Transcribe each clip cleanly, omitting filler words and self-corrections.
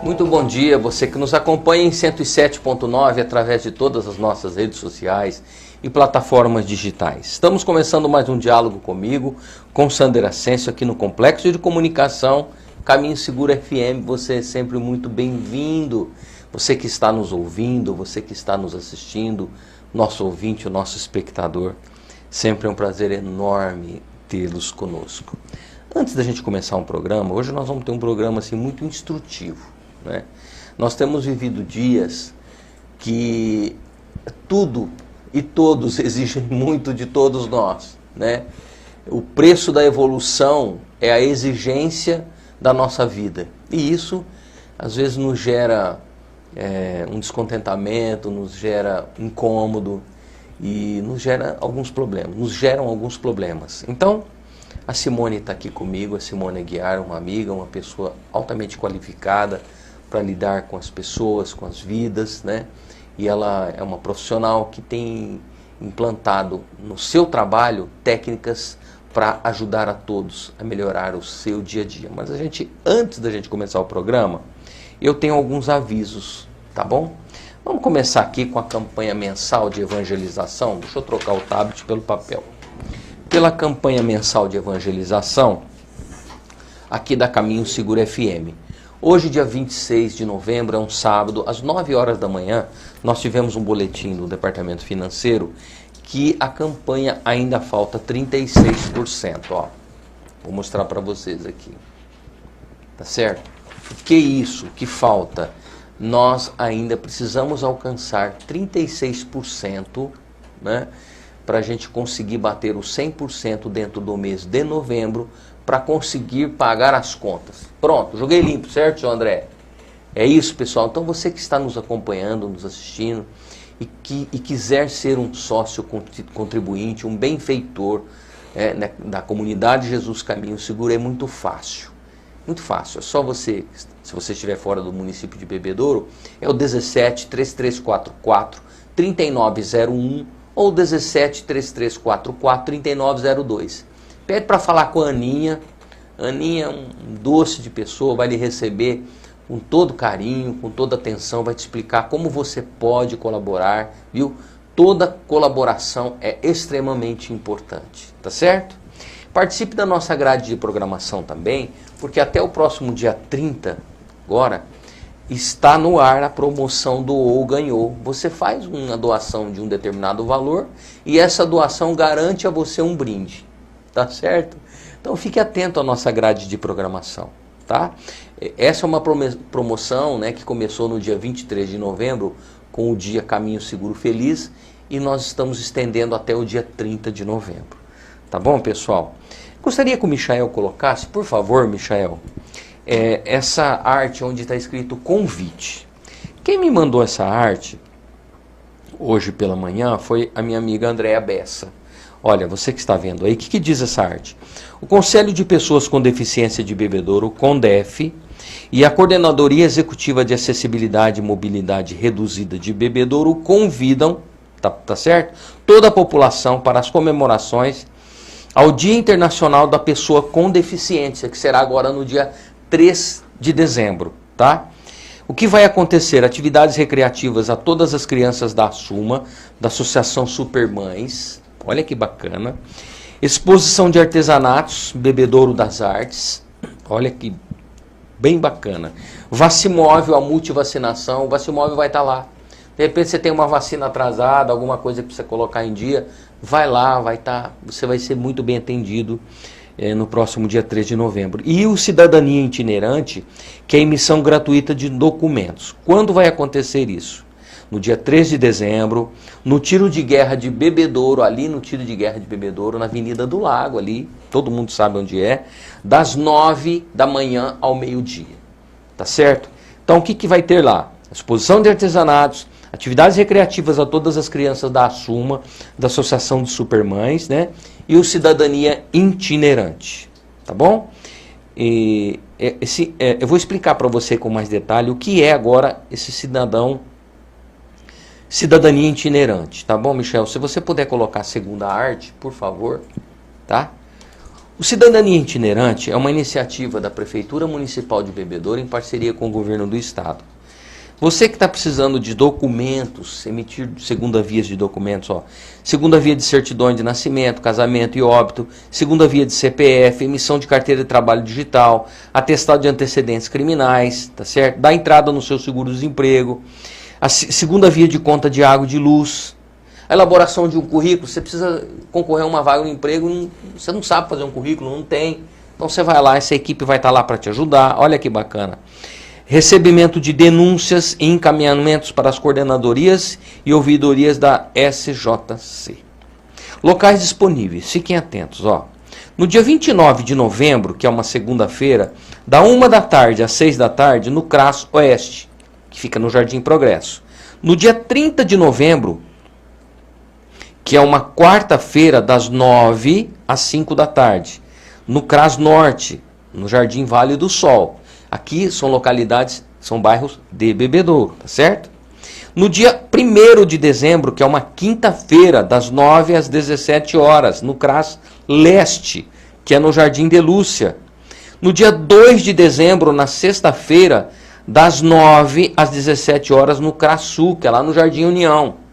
Muito bom dia, você que nos acompanha em 107.9 através de todas as nossas redes sociais e plataformas digitais. Estamos começando mais um diálogo comigo, com Sander Ascencio, aqui no Complexo de Comunicação Caminho Seguro FM. Você é sempre muito bem-vindo. Você que está nos ouvindo, você que está nos assistindo, nosso ouvinte, o nosso espectador, sempre é um prazer enorme tê-los conosco. Antes da gente começar um programa, hoje nós vamos ter um programa assim, muito instrutivo, né? Nós temos vivido dias que tudo e todos exigem muito de todos nós, né? O preço da evolução é a exigência da nossa vida. E isso, às vezes, nos gera um descontentamento, nos gera incômodo e nos gera alguns problemas, nos geram alguns problemas. Então, a Simone está aqui comigo, a Simone Aguiar, uma amiga, uma pessoa altamente qualificada para lidar com as pessoas, com as vidas, né? E ela é uma profissional que tem implantado no seu trabalho técnicas para ajudar a todos a melhorar o seu dia a dia. Mas antes da gente começar o programa, eu tenho alguns avisos, tá bom? Vamos começar aqui com a campanha mensal de evangelização. Deixa eu trocar o tablet pelo papel. Pela campanha mensal de evangelização aqui da Caminho Seguro FM. Hoje, dia 26 de novembro, é um sábado, às 9 horas da manhã, nós tivemos um boletim do Departamento Financeiro que a campanha ainda falta 36%. Ó, vou mostrar para vocês aqui. Tá certo? O que é isso? O que falta? Nós ainda precisamos alcançar 36%, né? Para a gente conseguir bater os 100% dentro do mês de novembro, para conseguir pagar as contas. Pronto, joguei limpo, certo, seu André? É isso, pessoal. Então você que está nos acompanhando, nos assistindo, e quiser ser um sócio contribuinte, um benfeitor da comunidade Jesus Caminho Seguro, é muito fácil. Muito fácil. É só você, se você estiver fora do município de Bebedouro, é o 17 3344 3901 ou 17 3344 3902. Pede para falar com a Aninha. Aninha é um doce de pessoa, vai lhe receber com todo carinho, com toda atenção, vai te explicar como você pode colaborar, viu? Toda colaboração é extremamente importante, tá certo? Participe da nossa grade de programação também, porque até o próximo dia 30, agora, está no ar a promoção do ou ganhou. Você faz uma doação de um determinado valor e essa doação garante a você um brinde, tá certo? Então fique atento à nossa grade de programação, tá? Essa é uma promoção, né, que começou no dia 23 de novembro com o dia Caminho Seguro Feliz e nós estamos estendendo até o dia 30 de novembro. Tá bom, pessoal? Gostaria que o Michael colocasse, por favor, Michael, essa arte onde está escrito convite. Quem me mandou essa arte hoje pela manhã foi a minha amiga Andréa Bessa. Olha, você que está vendo aí, o que diz essa arte? O Conselho de Pessoas com Deficiência de Bebedouro, CONDEF, e a Coordenadoria Executiva de Acessibilidade e Mobilidade Reduzida de Bebedouro convidam, tá certo? Toda a população para as comemorações ao Dia Internacional da Pessoa com Deficiência, que será agora no dia 3 de dezembro, tá? O que vai acontecer? Atividades recreativas a todas as crianças da Assuma, da Associação Supermães, olha que bacana. Exposição de artesanatos, Bebedouro das Artes, olha que bem bacana. Vacimóvel, a multivacinação, o Vacimóvel vai estar lá. De repente você tem uma vacina atrasada, alguma coisa que precisa colocar em dia, vai lá, você vai ser muito bem atendido no próximo dia 3 de novembro. E o Cidadania Itinerante, que é a emissão gratuita de documentos. Quando vai acontecer isso? No dia 3 de dezembro, no Tiro de Guerra de Bebedouro, ali no Tiro de Guerra de Bebedouro, na Avenida do Lago, ali, todo mundo sabe onde é, das 9 da manhã ao meio-dia. Tá certo? Então o que vai ter lá? Exposição de artesanatos, atividades recreativas a todas as crianças da Assuma, da Associação de Supermães, né? E o Cidadania Itinerante, tá bom? Eu vou explicar para você com mais detalhe o que é agora esse Cidadania Itinerante, tá bom, Michel? Se você puder colocar a segunda arte, por favor, tá? O Cidadania Itinerante é uma iniciativa da Prefeitura Municipal de Bebedouro em parceria com o Governo do Estado. Você que está precisando de documentos, emitir segunda via de documentos, ó, segunda via de certidão de nascimento, casamento e óbito, segunda via de CPF, emissão de carteira de trabalho digital, atestado de antecedentes criminais, tá certo? Dá entrada no seu seguro-desemprego, a segunda via de conta de água e de luz, a elaboração de um currículo, você precisa concorrer a uma vaga no emprego, você não sabe fazer um currículo, não tem, então você vai lá, essa equipe vai estar lá para te ajudar, olha que bacana. Recebimento de denúncias e encaminhamentos para as coordenadorias e ouvidorias da SJC. Locais disponíveis, fiquem atentos, ó. No dia 29 de novembro, que é uma segunda-feira, da 1 da tarde às 6 da tarde, no CRAS Oeste, que fica no Jardim Progresso. No dia 30 de novembro, que é uma quarta-feira, das 9 às 5 da tarde, no CRAS Norte, no Jardim Vale do Sol. Aqui são localidades, são bairros de Bebedouro, tá certo? No dia 1º de dezembro, que é uma quinta-feira, das 9 às 17 horas, no CRAS Leste, que é no Jardim de Lúcia. No dia 2 de dezembro, na sexta-feira, das 9 às 17 horas, no CRAS Sul, que é lá no Jardim União.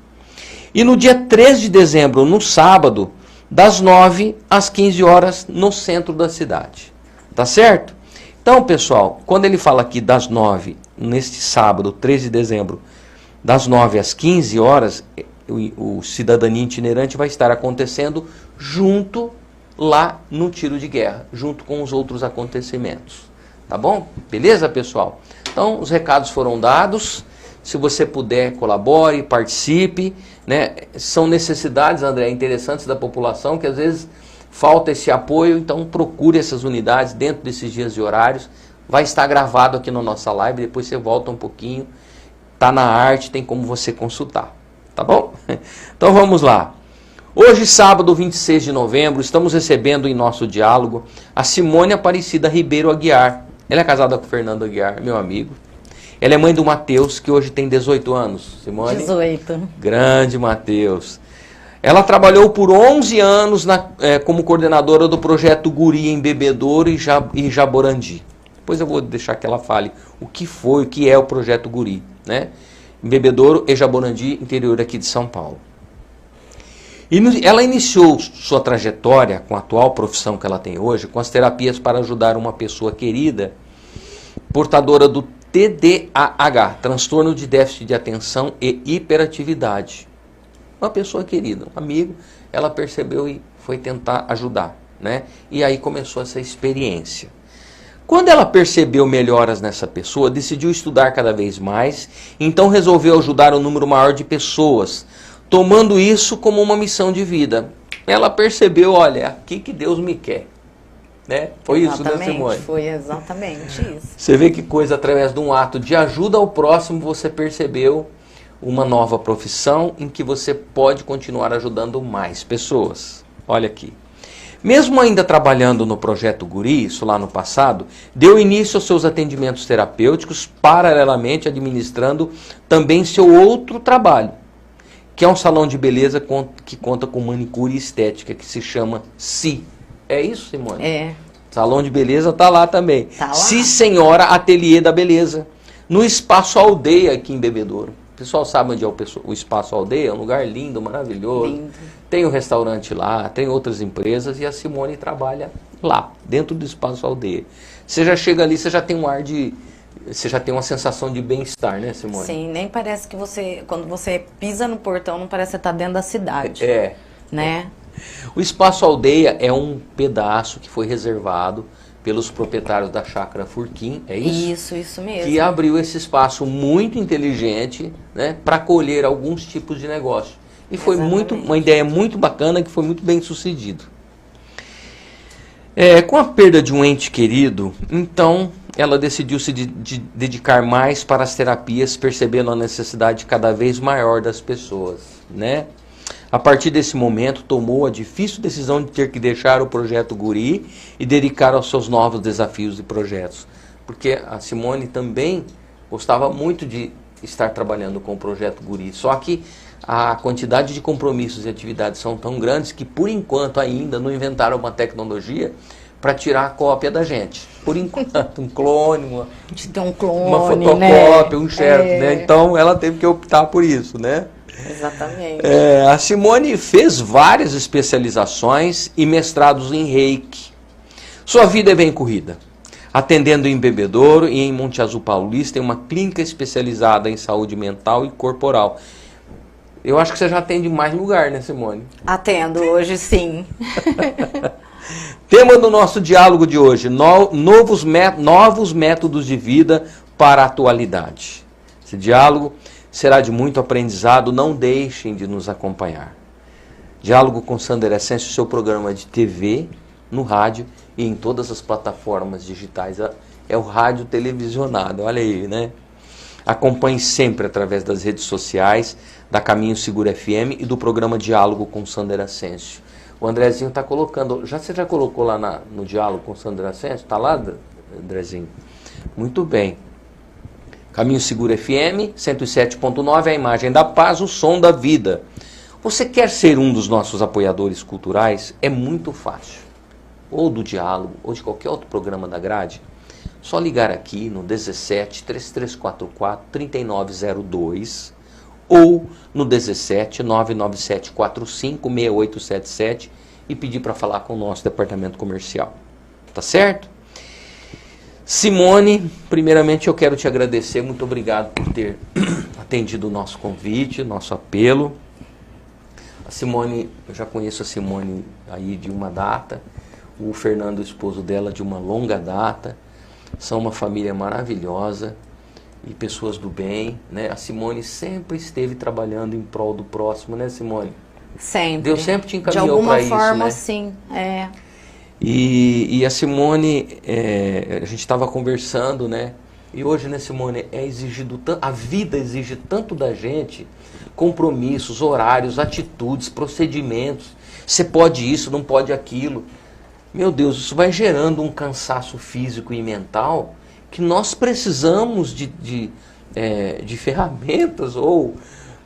E no dia 3 de dezembro, no sábado, das 9 às 15 horas, no centro da cidade. Tá certo? Então, pessoal, quando ele fala aqui das 9, neste sábado, 13 de dezembro, das 9 às 15 horas, o Cidadania Itinerante vai estar acontecendo junto lá no tiro de guerra, junto com os outros acontecimentos. Tá bom? Beleza, pessoal? Então, os recados foram dados. Se você puder, colabore, participe, né? São necessidades, André, interessantes da população, que às vezes falta esse apoio, então procure essas unidades dentro desses dias e horários. Vai estar gravado aqui na nossa live, depois você volta um pouquinho. Tá na arte, tem como você consultar. Tá bom? Então vamos lá. Hoje, sábado, 26 de novembro, estamos recebendo em nosso diálogo a Simone Aparecida Ribeiro Aguiar. Ela é casada com o Fernando Aguiar, meu amigo. Ela é mãe do Matheus, que hoje tem 18 anos. Simone? 18. Grande Matheus. Ela trabalhou por 11 anos como coordenadora do projeto Guri em Bebedouro e Jaborandi. Depois eu vou deixar que ela fale o que é o projeto Guri, né? Em Bebedouro e Jaborandi, interior aqui de São Paulo. E ela iniciou sua trajetória com a atual profissão que ela tem hoje, com as terapias para ajudar uma pessoa querida, portadora do TDAH, transtorno de déficit de atenção e hiperatividade. Uma pessoa querida, um amigo, ela percebeu e foi tentar ajudar, né? E aí começou essa experiência. Quando ela percebeu melhoras nessa pessoa, decidiu estudar cada vez mais, então resolveu ajudar um número maior de pessoas, tomando isso como uma missão de vida. Ela percebeu, olha, é aqui que Deus me quer. Né? Foi exatamente, isso, né, Simone? Foi exatamente isso. Você vê que coisa, através de um ato de ajuda ao próximo, você percebeu uma nova profissão em que você pode continuar ajudando mais pessoas. Olha aqui. Mesmo ainda trabalhando no projeto Guri, isso lá no passado, deu início aos seus atendimentos terapêuticos, paralelamente administrando também seu outro trabalho, que é um salão de beleza que conta com manicure e estética, que se chama Si. É isso, Simone? É. Salão de beleza tá lá também. Tá lá. Si Senhora Ateliê da Beleza, no Espaço Aldeia aqui em Bebedouro. O pessoal sabe onde é o Espaço Aldeia? É um lugar lindo, maravilhoso. Lindo. Tem um restaurante lá, tem outras empresas e a Simone trabalha lá, dentro do Espaço Aldeia. Você já chega ali, você já tem um ar de... Você já tem uma sensação de bem-estar, né, Simone? Sim, nem parece que quando você pisa no portão, não parece que você está dentro da cidade. É. Né? O Espaço Aldeia é um pedaço que foi reservado pelos proprietários da Chácara Furquim, é isso? Isso mesmo. Que abriu esse espaço muito inteligente, né, para acolher alguns tipos de negócio. E foi uma ideia muito bacana, que foi muito bem sucedido. Com a perda de um ente querido, então ela decidiu se dedicar mais para as terapias, percebendo a necessidade cada vez maior das pessoas, né? A partir desse momento, tomou a difícil decisão de ter que deixar o projeto Guri e dedicar aos seus novos desafios e projetos. Porque a Simone também gostava muito de estar trabalhando com o projeto Guri, só que a quantidade de compromissos e atividades são tão grandes que, por enquanto, ainda não inventaram uma tecnologia para tirar a cópia da gente. Por enquanto, um clone, De ter um clone, uma fotocópia, um enxerto, né? Então ela teve que optar por isso, né? Exatamente. A Simone fez várias especializações e mestrados em Reiki. Sua vida é bem corrida. Atendendo em Bebedouro e em Monte Azul Paulista, em uma clínica especializada em saúde mental e corporal. Eu acho que você já atende em mais lugar, né, Simone? Atendo hoje, sim. Tema do nosso diálogo de hoje, novos métodos de vida para a atualidade. Esse diálogo será de muito aprendizado, não deixem de nos acompanhar. Diálogo com Sandra Essêncio, seu programa de TV, no rádio e em todas as plataformas digitais. É o rádio televisionado, olha aí, né? Acompanhe sempre através das redes sociais, da Caminho Seguro FM e do programa Diálogo com Sandra Essêncio. O Andrezinho está colocando, você já colocou lá no Diálogo com Sandra Essêncio? Está lá, Andrezinho? Muito bem. Caminho Seguro FM, 107.9, a imagem da paz, o som da vida. Você quer ser um dos nossos apoiadores culturais? É muito fácil. Ou do Diálogo, ou de qualquer outro programa da grade. Só ligar aqui no 17 3344 3902 ou no 17 997 45 6877 e pedir para falar com o nosso departamento comercial. Tá certo? Simone, primeiramente eu quero te agradecer, muito obrigado por ter atendido o nosso convite, nosso apelo. A Simone, eu já conheço a Simone aí de uma data, o Fernando, o esposo dela, de uma longa data. São uma família maravilhosa e pessoas do bem, né? A Simone sempre esteve trabalhando em prol do próximo, né, Simone? Sempre. Deus sempre te encaminhou para isso, né? De alguma forma, sim. É. E a Simone, a gente estava conversando, né? E hoje, né, Simone, a vida exige tanto da gente, compromissos, horários, atitudes, procedimentos. Você pode isso, não pode aquilo. Meu Deus, isso vai gerando um cansaço físico e mental que nós precisamos de ferramentas ou,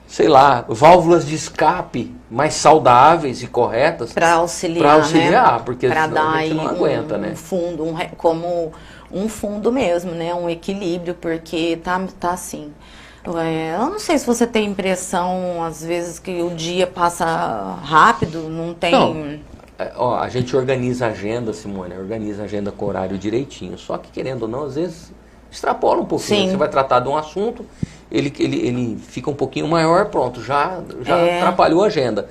sei lá, válvulas de escape mais saudáveis e corretas para auxiliar, né? Porque para senão dar a gente não aguenta, né? Um fundo, como um fundo mesmo, né? Um equilíbrio, porque tá assim. Eu não sei se você tem impressão, às vezes, que o dia passa rápido, não tem... Não. A gente organiza a agenda, Simone, organiza a agenda com horário direitinho. Só que, querendo ou não, às vezes extrapola um pouquinho. Sim. Você vai tratar de um assunto, ele fica um pouquinho maior, pronto, já atrapalhou a agenda.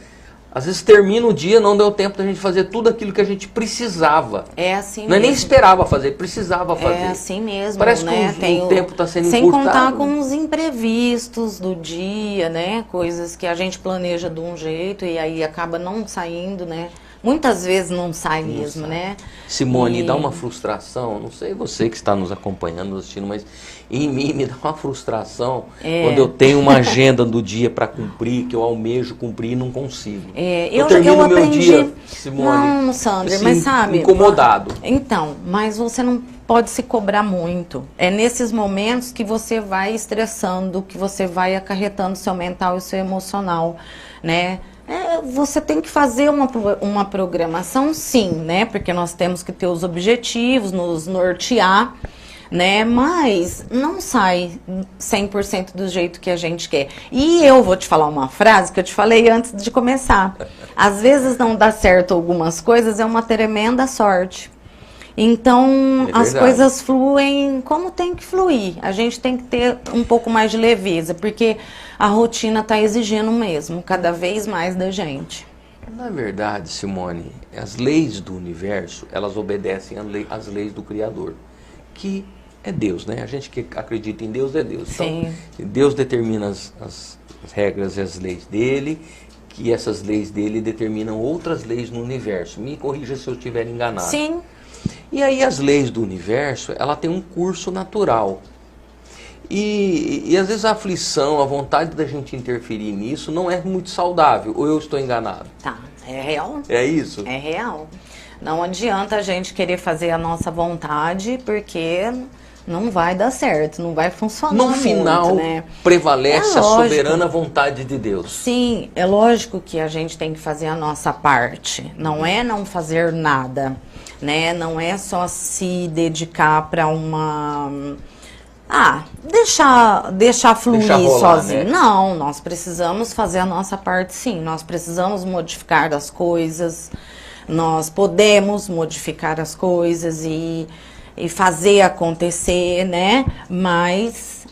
Às vezes termina o dia, não deu tempo da gente fazer tudo aquilo que a gente precisava. É assim mesmo. Não é nem esperava fazer, precisava fazer. É assim mesmo, Parece né? que o tempo está sendo sem encurtado. Sem contar com os imprevistos do dia, né? Coisas que a gente planeja de um jeito e aí acaba não saindo, né? Muitas vezes não sai mesmo, né? Simone, dá uma frustração, não sei você que está nos acompanhando, nos assistindo, mas em mim me dá uma frustração quando eu tenho uma agenda do dia para cumprir, que eu almejo cumprir e não consigo. Eu termino aprendi... meu dia, Simone, não, Sandra, assim, mas sabe... incomodado. Então, mas você não pode se cobrar muito. É nesses momentos que você vai estressando, que você vai acarretando seu mental e seu emocional, né? Você tem que fazer uma programação, sim, né? Porque nós temos que ter os objetivos, nos nortear, né? Mas não sai 100% do jeito que a gente quer. E eu vou te falar uma frase que eu te falei antes de começar. Às vezes não dá certo algumas coisas, é uma tremenda sorte. Então, as coisas fluem como tem que fluir. A gente tem que ter um pouco mais de leveza, porque a rotina está exigindo mesmo, cada vez mais da gente. Na verdade, Simone, as leis do universo, elas obedecem às leis do Criador, que é Deus, né? A gente que acredita em Deus é Deus. Sim. Então, Deus determina as regras e as leis dele, que essas leis dele determinam outras leis no universo. Me corrija se eu estiver enganado. Sim. E aí as leis do universo, ela tem um curso natural. E às vezes a aflição, a vontade da gente interferir nisso não é muito saudável, ou eu estou enganado? Tá, é real. É isso? É real. Não adianta a gente querer fazer a nossa vontade, porque não vai dar certo, não vai funcionar no muito, final, né? prevalece a soberana vontade de Deus. Sim, é lógico que a gente tem que fazer a nossa parte. Não é não fazer nada. né? Não é só se dedicar para uma... deixar fluir Deixar rolar, sozinho. né? Não, nós precisamos fazer a nossa parte, sim. Nós precisamos modificar as coisas, nós podemos modificar as coisas e fazer acontecer, né? Mas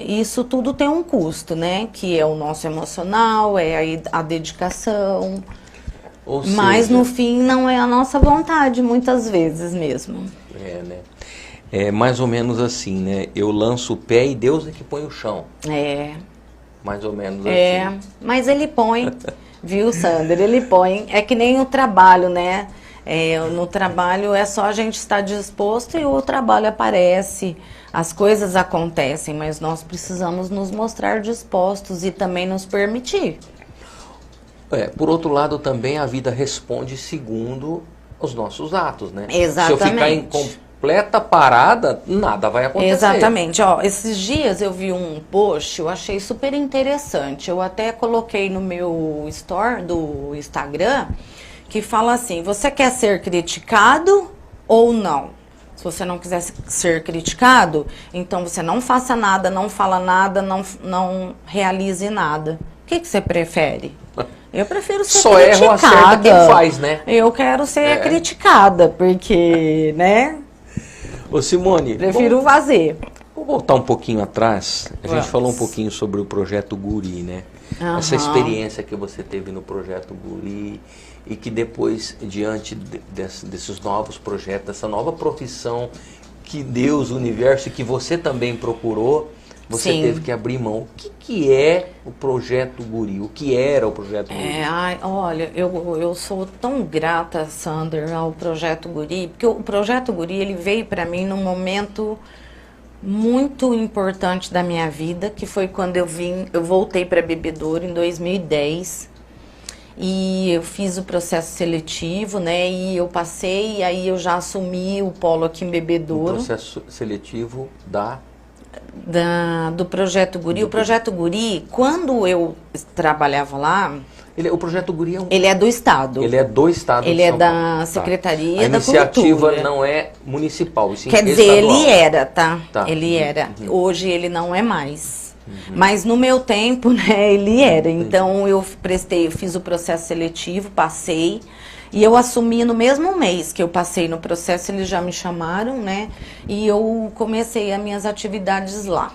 isso tudo tem um custo, né? Que é o nosso emocional, é a dedicação. Mas no fim não é a nossa vontade, muitas vezes mesmo. Né? É mais ou menos assim, né? Eu lanço o pé e Deus é que põe o chão. Mais ou menos assim. Mas ele põe, viu, Sander? Ele põe. É que nem o trabalho, né? No trabalho é só a gente estar disposto e o trabalho aparece, as coisas acontecem, mas nós precisamos nos mostrar dispostos e também nos permitir. Por outro lado, também a vida responde segundo os nossos atos, né? Exatamente. Se eu ficar em completa parada, nada vai acontecer. Exatamente. Ó, esses dias eu vi um post, eu achei super interessante. Eu até coloquei no meu story do Instagram, que fala assim: você quer ser criticado ou não? Se você não quiser ser criticado, então você não faça nada, não fala nada, não realize nada. O que você prefere? Eu prefiro ser só criticada. Só erra ou acerta quem faz, né? Eu quero ser criticada, porque, né? Ô Simone, prefiro fazer. Vou voltar um pouquinho atrás. A gente falou um pouquinho sobre o Projeto Guri, né? Essa experiência que você teve no Projeto Guri e que depois, diante desses novos projetos, dessa nova profissão que Deus, o universo e que você também procurou, você teve que abrir mão. O que é o Projeto Guri? O que era o Projeto Guri? Olha, eu sou tão grata, Sander, ao Projeto Guri, porque o Projeto Guri ele veio para mim num momento muito importante da minha vida, que foi quando eu voltei para Bebedouro em 2010. E eu fiz o processo seletivo, né? E eu passei, e aí eu já assumi o polo aqui em Bebedouro. O processo seletivo do Projeto Guri. O Projeto Guri, quando eu trabalhava lá... o Projeto Guri ele é do Estado. Ele é do Estado Ele de São Paulo. da Secretaria da Cultura. A iniciativa não é municipal, e sim estadual. Quer dizer, ele era, tá? Ele era. Hoje ele não é mais. Mas no meu tempo, né, ele era. Então eu fiz o processo seletivo, passei. E eu assumi no mesmo mês que eu passei no processo, eles já me chamaram, né? E eu comecei as minhas atividades lá.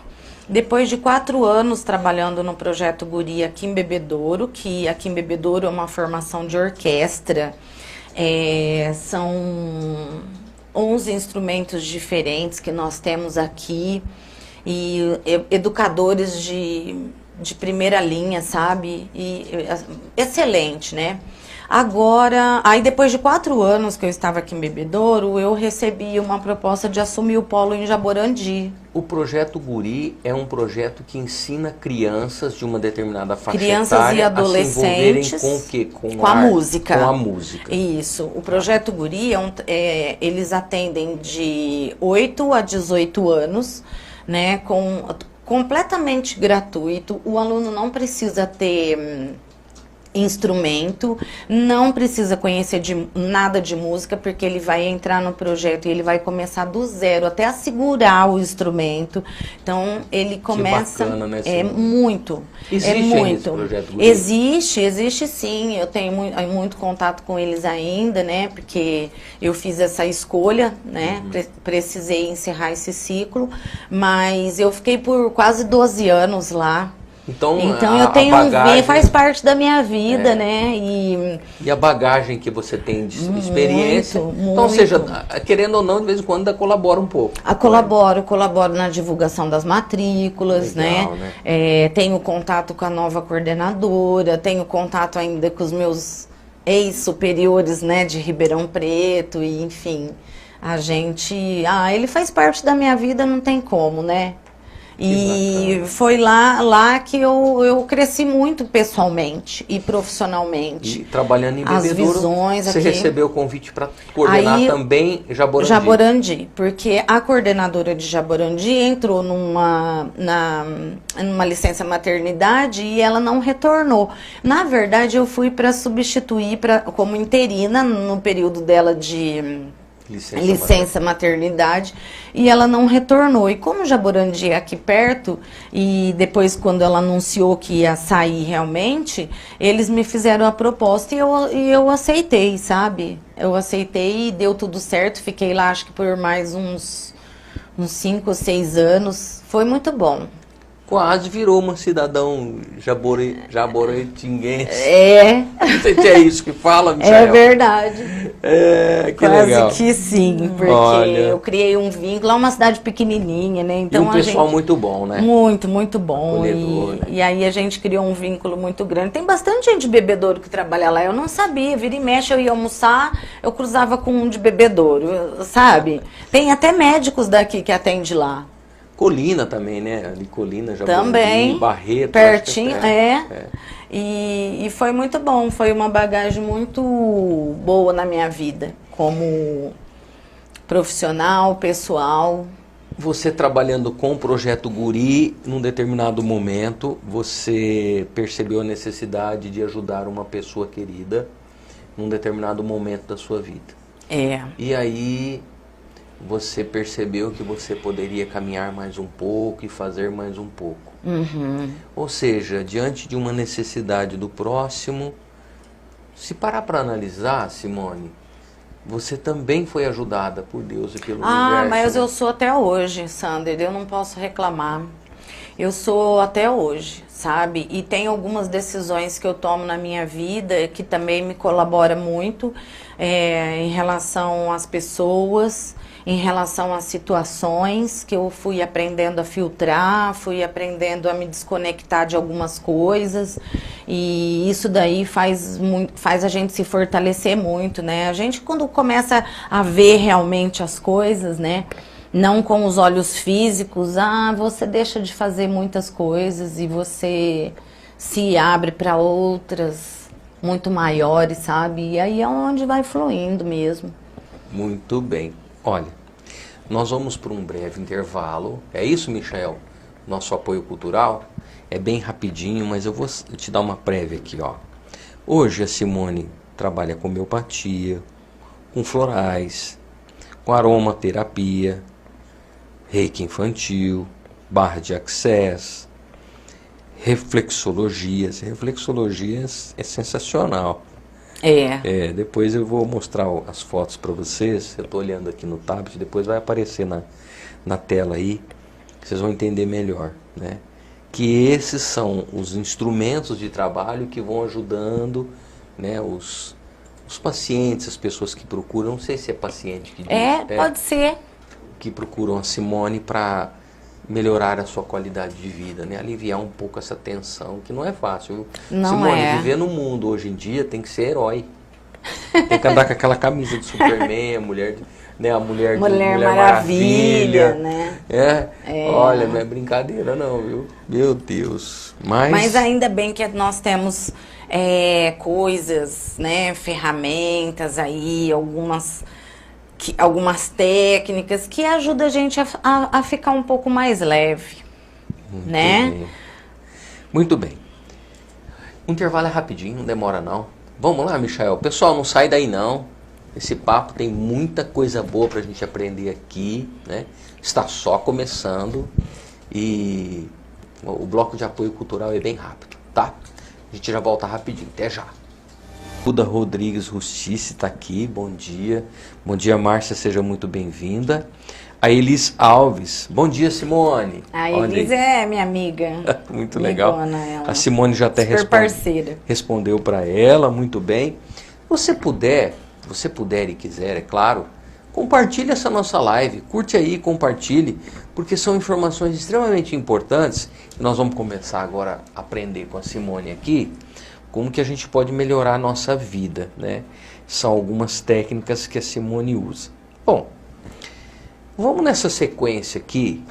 Depois de 4 anos trabalhando no Projeto Guri aqui em Bebedouro, que aqui em Bebedouro é uma formação de orquestra, são 11 instrumentos diferentes que nós temos aqui, e educadores de primeira linha, sabe? Excelente, né? Agora, aí depois de 4 anos que eu estava aqui em Bebedouro, eu recebi uma proposta de assumir o polo em Jaborandi. O Projeto Guri é um projeto que ensina crianças de uma determinada faixa crianças e adolescentes a se envolverem com o quê? Com a música. Com a música. Isso. O Projeto Guri, eles atendem de 8 a 18 anos, né, completamente gratuito. O aluno não precisa ter instrumento, não precisa conhecer nada de música, porque ele vai entrar no projeto e ele vai começar do zero até a segurar o instrumento. Então ele começa. Que bacana, né, muito. Existe muito. Esse projeto Guri? Existe sim. Eu tenho muito contato com eles ainda, né? Porque eu fiz essa escolha, né? Precisei encerrar esse ciclo, mas eu fiquei por quase 12 anos lá. Então eu tenho faz parte da minha vida, né? E a bagagem que você tem de experiência. Muito. Então, ou seja, querendo ou não, de vez em quando colabora um pouco. Colaboro na divulgação das matrículas, legal, né? Tenho contato com a nova coordenadora, tenho contato ainda com os meus ex-superiores, né, de Ribeirão Preto, e enfim, a gente... ele faz parte da minha vida, não tem como, né? E foi lá que eu cresci muito pessoalmente e profissionalmente. E trabalhando em As Bebedouro, visões você aqui. recebeu o convite para coordenar Aí, também Jaborandi. Jaborandi, porque a coordenadora de Jaborandi entrou numa licença maternidade e ela não retornou. Na verdade, eu fui para substituir como interina no período dela de licença maternidade, e ela não retornou. E como Jaborandi é aqui perto, e depois quando ela anunciou que ia sair realmente, eles me fizeram a proposta e eu aceitei, sabe? Eu aceitei e deu tudo certo. Fiquei lá acho que por mais uns 5 ou 6 anos. Foi muito bom. Quase virou uma cidadão jaboretinguense. É. Não sei se é isso que fala, Michael. É verdade. É, que Quase legal. que sim, porque Olha, eu criei um vínculo. É uma cidade pequenininha, né? Então e um pessoal muito bom, né? Muito bom. Acolhedor, né? E aí a gente criou um vínculo muito grande. Tem bastante gente de Bebedouro que trabalha lá. Eu não sabia, vira e mexe, eu ia almoçar, eu cruzava com um de Bebedouro, sabe? Tem até médicos daqui que atende lá. Colina também, né? Ali Colina, Jaborandi, Também, Barreto. pertinho, é. E foi muito bom, foi uma bagagem muito boa na minha vida, como profissional, pessoal. Você trabalhando com o Projeto Guri, num determinado momento, você percebeu a necessidade de ajudar uma pessoa querida num determinado momento da sua vida. É. E aí você percebeu que você poderia caminhar mais um pouco e fazer mais um pouco. Uhum. Ou seja, diante de uma necessidade do próximo, se parar para analisar, Simone, você também foi ajudada por Deus e pelo universo. Mas né? eu sou até hoje, Sander, eu não posso reclamar. Eu sou até hoje, sabe? E tem algumas decisões que eu tomo na minha vida que também me colabora muito em relação às pessoas, em relação às situações que eu fui aprendendo a filtrar, fui aprendendo a me desconectar de algumas coisas, e isso daí faz a gente se fortalecer muito, né? A gente quando começa a ver realmente as coisas, né? Não com os olhos físicos, você deixa de fazer muitas coisas e você se abre para outras muito maiores, sabe? E aí é onde vai fluindo mesmo. Muito bem. Olha, nós vamos para um breve intervalo. É isso, Michael? Nosso apoio cultural é bem rapidinho, mas eu vou te dar uma prévia aqui, ó. Hoje a Simone trabalha com homeopatia, com florais, com aromaterapia, reiki infantil, barra de access, reflexologias. Reflexologias é sensacional. Depois eu vou mostrar as fotos para vocês. Eu estou olhando aqui no tablet, depois vai aparecer na tela aí, vocês vão entender melhor, né? Que esses são os instrumentos de trabalho que vão ajudando, né, os pacientes, as pessoas que procuram, não sei se é paciente que diz, Pode ser. que procuram a Simone para melhorar a sua qualidade de vida, né? Aliviar um pouco essa tensão, que não é fácil. Não Simone, é. viver no mundo hoje em dia tem que ser herói. Tem que andar com aquela camisa de Superman, a mulher Maravilha, né? Olha, não é brincadeira não, viu? Meu Deus. Mas ainda bem que nós temos coisas, né? Ferramentas aí, algumas técnicas que ajudam a gente a ficar um pouco mais leve, né? Bem. Muito bem. O intervalo é rapidinho, não demora não. Vamos lá, Michael. Pessoal, não sai daí não. Esse papo tem muita coisa boa pra gente aprender aqui, né? Está só começando e o bloco de apoio cultural é bem rápido, tá? A gente já volta rapidinho, até já. Duda Rodrigues Rustice está aqui, bom dia. Bom dia, Márcia, seja muito bem-vinda. A Elis Alves, bom dia, Simone. A Elis é minha amiga. Muito legal. Ela. A Simone já até respondeu para ela, muito bem. Você puder e quiser, é claro, compartilhe essa nossa live, curte aí, compartilhe, porque são informações extremamente importantes. E nós vamos começar agora a aprender com a Simone aqui, como que a gente pode melhorar a nossa vida, né? São algumas técnicas que a Simone usa. Bom, vamos nessa sequência aqui.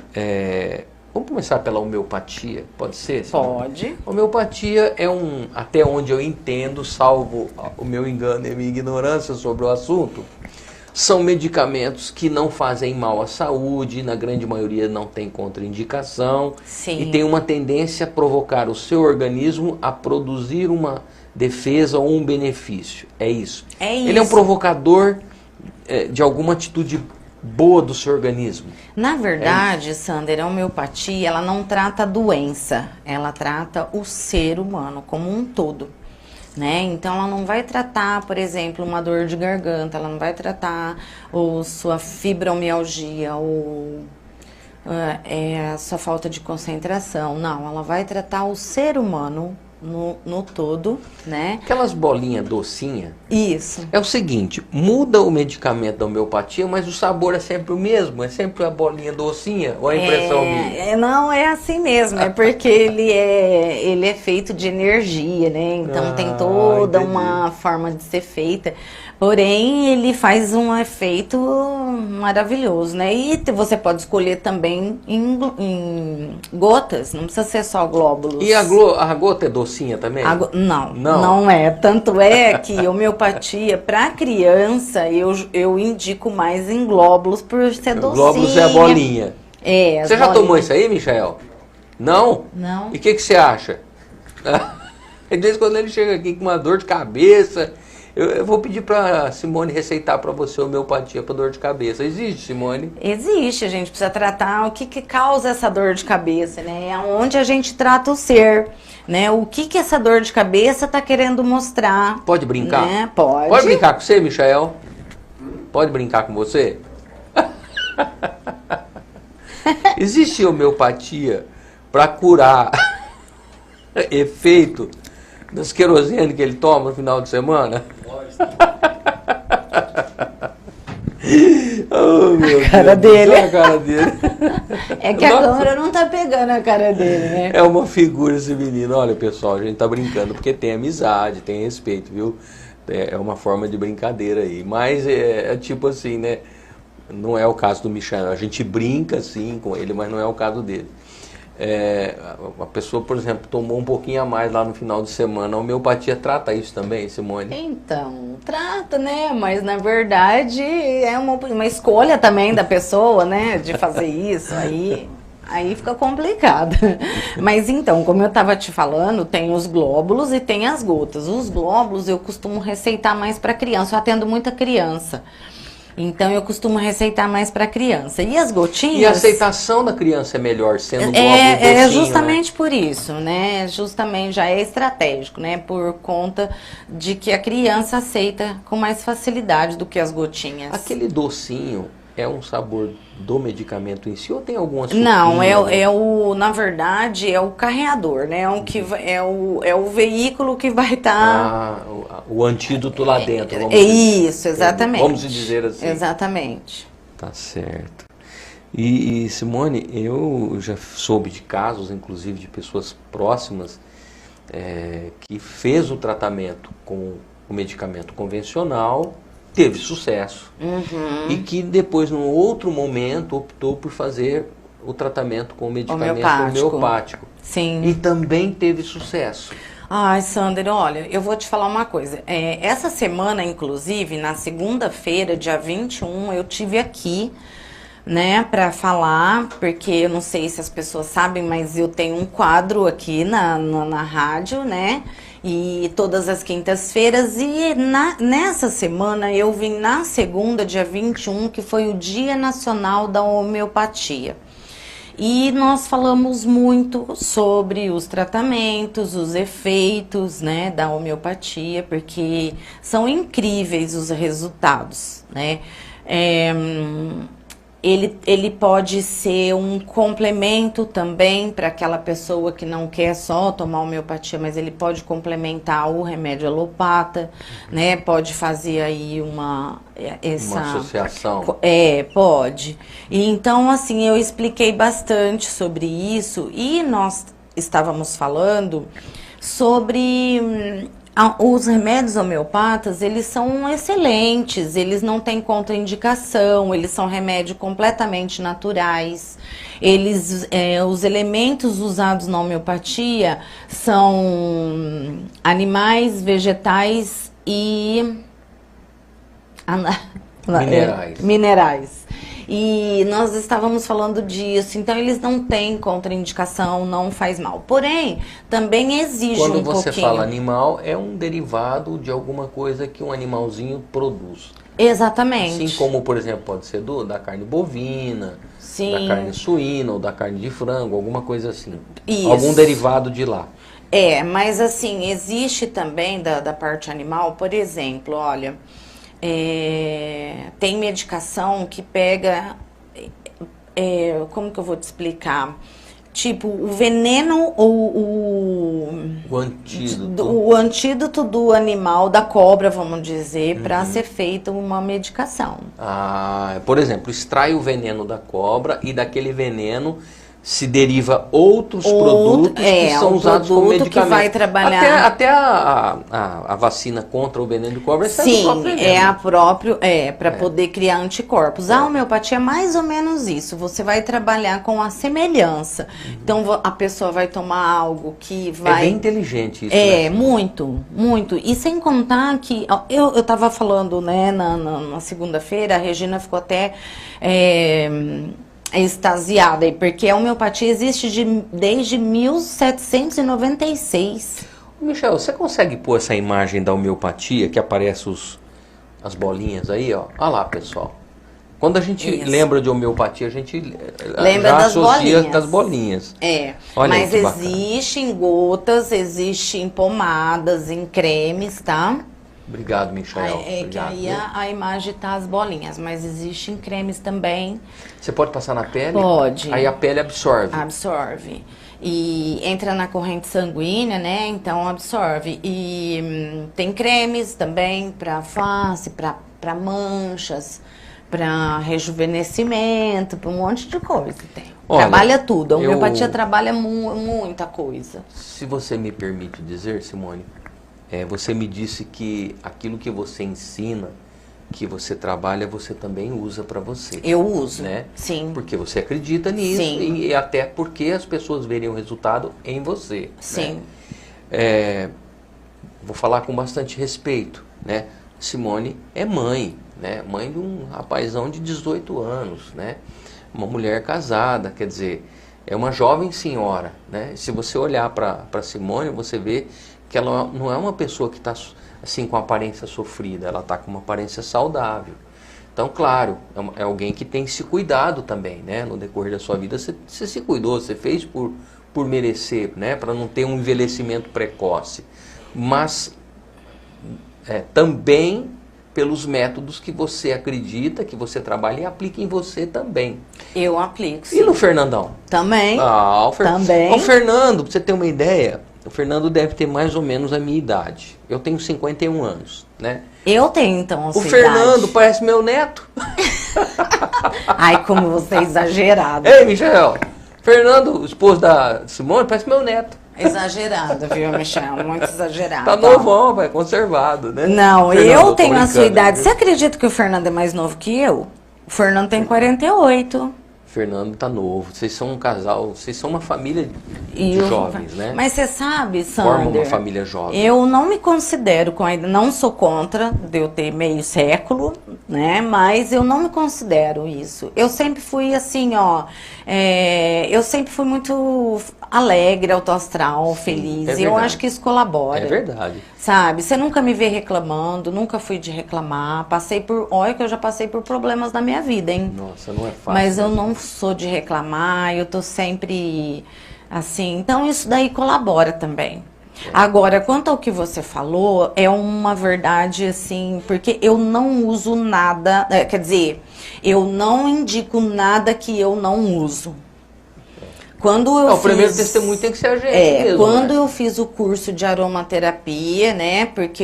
Vamos começar pela homeopatia, pode ser? Pode. Homeopatia é até onde eu entendo, salvo o meu engano e a minha ignorância sobre o assunto, são medicamentos que não fazem mal à saúde, na grande maioria não tem contraindicação. Sim. E tem uma tendência a provocar o seu organismo a produzir uma defesa ou um benefício. É isso. É isso. Ele é um provocador de alguma atitude boa do seu organismo. Na verdade, Sander, a homeopatia, ela não trata a doença, ela trata o ser humano como um todo, né? Então, ela não vai tratar, por exemplo, uma dor de garganta, ela não vai tratar sua fibromialgia ou a sua falta de concentração, não, ela vai tratar o ser humano no todo, né? Aquelas bolinhas docinhas. Isso. É o seguinte, muda o medicamento da homeopatia, mas o sabor é sempre o mesmo, é sempre a bolinha docinha, ou a impressão minha? Não, é assim mesmo, é porque ele é feito de energia, né? Então tem toda uma forma de ser feita. Porém, ele faz um efeito maravilhoso, né? E você pode escolher também em gotas, não precisa ser só glóbulos. E a gota é docinha também? Não é. Tanto é que homeopatia, para criança, eu indico mais em glóbulos por ser docinha. Glóbulos é a bolinha. Você já tomou isso aí, Michael? Não? Não. E o que você acha? De vez em quando ele chega aqui com uma dor de cabeça... Eu vou pedir para Simone receitar para você homeopatia para dor de cabeça. Existe, Simone? Existe, a gente precisa tratar o que causa essa dor de cabeça, né? É onde a gente trata o ser, né? O que essa dor de cabeça está querendo mostrar. Pode brincar? Né? Pode. Pode brincar com você, Michael? Pode brincar com você? Existe homeopatia para curar efeito das querosene que ele toma no final de semana? Oh, meu a cara Deus, dele. a cara dele. É que a câmera não tá pegando a cara dele, né? É uma figura esse menino. Olha, pessoal, a gente tá brincando porque tem amizade, tem respeito, viu? É uma forma de brincadeira aí. Mas é tipo assim, né? Não é o caso do Michel. A gente brinca assim com ele, mas não é o caso dele. A pessoa, por exemplo, tomou um pouquinho a mais lá no final de semana. A homeopatia trata isso também, Simone? Então, trata, né? Mas na verdade é uma escolha também da pessoa, né? De fazer isso. Aí fica complicado. Mas então, como eu estava te falando, tem os glóbulos e tem as gotas. Os glóbulos eu costumo receitar mais para criança. Eu atendo muita criança. Então, eu costumo receitar mais para criança. E as gotinhas... E a aceitação da criança é melhor, sendo glóbulo docinho, É justamente né? por isso, né? Justamente, já é estratégico, né? Por conta de que a criança aceita com mais facilidade do que as gotinhas. Aquele docinho é um sabor do medicamento em si ou tem alguma Não, na verdade, é o carreador, né? É o veículo que vai estar... o antídoto lá dentro. Isso, exatamente. Vamos dizer assim. Exatamente. Tá certo. E Simone, eu já soube de casos, inclusive de pessoas próximas, que fez o tratamento com o medicamento convencional, teve sucesso, e que depois, num outro momento, optou por fazer o tratamento com o medicamento homeopático. Sim. E também teve sucesso. Ai, Sander, olha, eu vou te falar uma coisa. Essa semana, inclusive, na segunda-feira, dia 21, eu tive aqui, né, para falar, porque eu não sei se as pessoas sabem, mas eu tenho um quadro aqui na rádio, né, e todas as quintas-feiras, e nessa semana eu vim na segunda, dia 21, que foi o Dia Nacional da Homeopatia. E nós falamos muito sobre os tratamentos, os efeitos, né, da homeopatia, porque são incríveis os resultados, né? Ele pode ser um complemento também para aquela pessoa que não quer só tomar homeopatia, mas ele pode complementar o remédio alopata, né? Pode fazer aí uma associação. Pode. E então, assim, eu expliquei bastante sobre isso e nós estávamos falando sobre Os remédios homeopatas, eles são excelentes, eles não têm contraindicação, eles são remédios completamente naturais. Os elementos usados na homeopatia são animais, vegetais e minerais. E nós estávamos falando disso, então eles não têm contraindicação, não faz mal. Porém, também exige um pouquinho. Quando você fala animal, é um derivado de alguma coisa que um animalzinho produz. Exatamente. Assim como, por exemplo, pode ser da carne bovina, Sim. da carne suína ou da carne de frango, alguma coisa assim. Isso. Algum derivado de lá. Mas assim, existe também da parte animal, por exemplo, olha... tem medicação que pega, como que eu vou te explicar? Tipo, o veneno ou o antídoto do animal, da cobra, vamos dizer, para ser feita uma medicação. Por exemplo, extrai o veneno da cobra e daquele veneno se deriva outros produtos que são usados como medicamento. Que vai trabalhar... Até a vacina contra o veneno de cobra Sim, para poder criar anticorpos. A homeopatia é mais ou menos isso. Você vai trabalhar com a semelhança. Então, a pessoa vai tomar algo que vai... É bem inteligente isso. Muito, muito. E sem contar que... Eu estava falando, né, na segunda-feira, a Regina ficou até... extasiada, porque a homeopatia existe desde 1796. Michel, você consegue pôr essa imagem da homeopatia que aparece as bolinhas aí, ó? Olha lá, pessoal. Quando a gente lembra de homeopatia, a gente lembra já das associa com as bolinhas. Olha, mas existe em gotas, existe em pomadas, em cremes, tá? Obrigado, Michel. Que aí a imagem tá as bolinhas, mas existem cremes também. Você pode passar na pele? Pode. Aí a pele absorve. Absorve. E entra na corrente sanguínea, né? Então absorve. E tem cremes também para face, para manchas, para rejuvenescimento, para um monte de coisa. Trabalha tudo. A homeopatia trabalha muita coisa. Se você me permite dizer, Simone... você me disse que aquilo que você ensina, que você trabalha, você também usa para você. Eu uso, né? Sim. Porque você acredita nisso e até porque as pessoas verem o resultado em você. Sim. Né? Vou falar com bastante respeito, né? Simone é mãe, né? Mãe de um rapazão de 18 anos, né? Uma mulher casada, quer dizer, é uma jovem senhora, né? Se você olhar para Simone, você vê que ela não é uma pessoa que está assim com aparência sofrida, ela está com uma aparência saudável. Então, claro, é alguém que tem se cuidado também, né? No decorrer da sua vida, você se cuidou, você fez por merecer, né? Para não ter um envelhecimento precoce. Mas também pelos métodos que você acredita, que você trabalha e aplica em você também. Eu aplico, sim. E no Fernandão? Também. Também. O Fernando, para você ter uma ideia... O Fernando deve ter mais ou menos a minha idade. Eu tenho 51 anos, né? Eu tenho, então, a sua idade. O Fernando parece meu neto. Ai, como você é exagerado. Ei, Michel. Fernando, esposo da Simone, parece meu neto. Exagerado, viu, Michel? Muito exagerado. Tá novão, vai, conservado, né? Não, Fernando, eu tenho a sua idade. Você acredita que o Fernando é mais novo que eu? O Fernando tem 48. Fernando tá novo. Vocês são um casal, vocês são uma família de jovens, né? Mas você sabe, Sander... Forma uma família jovem. Eu não me considero, não sou contra de eu ter meio século, né? Mas eu não me considero isso. Eu sempre fui assim, eu sempre fui muito alegre, autoastral, feliz. E eu acho que isso colabora. É verdade. Sabe? Você nunca me vê reclamando, nunca fui de reclamar. Olha que eu já passei por problemas na minha vida, hein? Nossa, não é fácil. Mas eu não sou de reclamar, eu tô sempre assim. Então isso daí colabora também. Agora, quanto ao que você falou, é uma verdade assim, porque eu não uso nada, quer dizer, eu não indico nada que eu não uso. Quando eu O primeiro testemunho tem que ser a gente mesmo, quando né? eu fiz o curso de aromaterapia, né, porque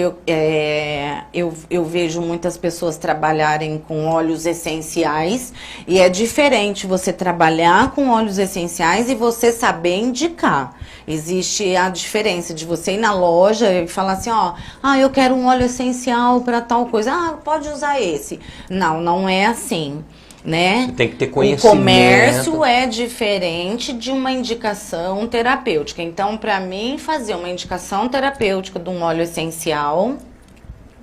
eu vejo muitas pessoas trabalharem com óleos essenciais, e é diferente você trabalhar com óleos essenciais e você saber indicar. Existe a diferença de você ir na loja e falar assim, ó, eu quero um óleo essencial para tal coisa, pode usar esse. Não, não é assim. Né? Você tem que ter conhecimento. O comércio é diferente de uma indicação terapêutica. Então, para mim, fazer uma indicação terapêutica de um óleo essencial,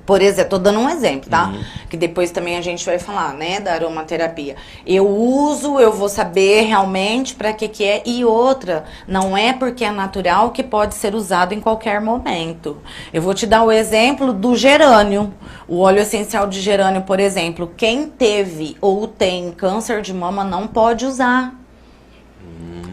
por exemplo, tô dando um exemplo, tá? Que depois também a gente vai falar, né, da aromaterapia. Eu vou saber realmente para que é. E outra, não é porque é natural que pode ser usado em qualquer momento. Eu vou te dar o exemplo do gerânio. O óleo essencial de gerânio, por exemplo, quem teve ou tem câncer de mama não pode usar.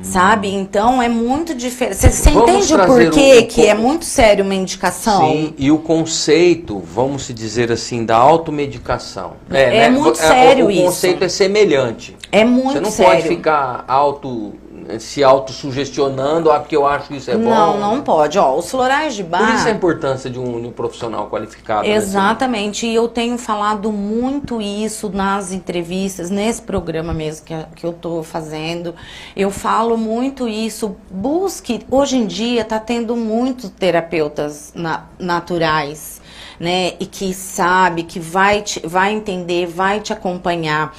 Sabe? Então é muito diferente. Você entende o porquê que é muito sério uma indicação? Sim, e o conceito, vamos se dizer assim, da automedicação. É muito sério isso. O conceito é semelhante. É muito sério. Você não pode ficar se autossugestionando, porque eu acho que isso é bom. Não pode. Os florais de Bach... Por isso a importância de um profissional qualificado. Exatamente. E eu tenho falado muito isso nas entrevistas, nesse programa mesmo que eu estou fazendo. Eu falo muito isso. Busque... Hoje em dia está tendo muitos terapeutas naturais, né, e que sabe, que vai entender, vai te acompanhar.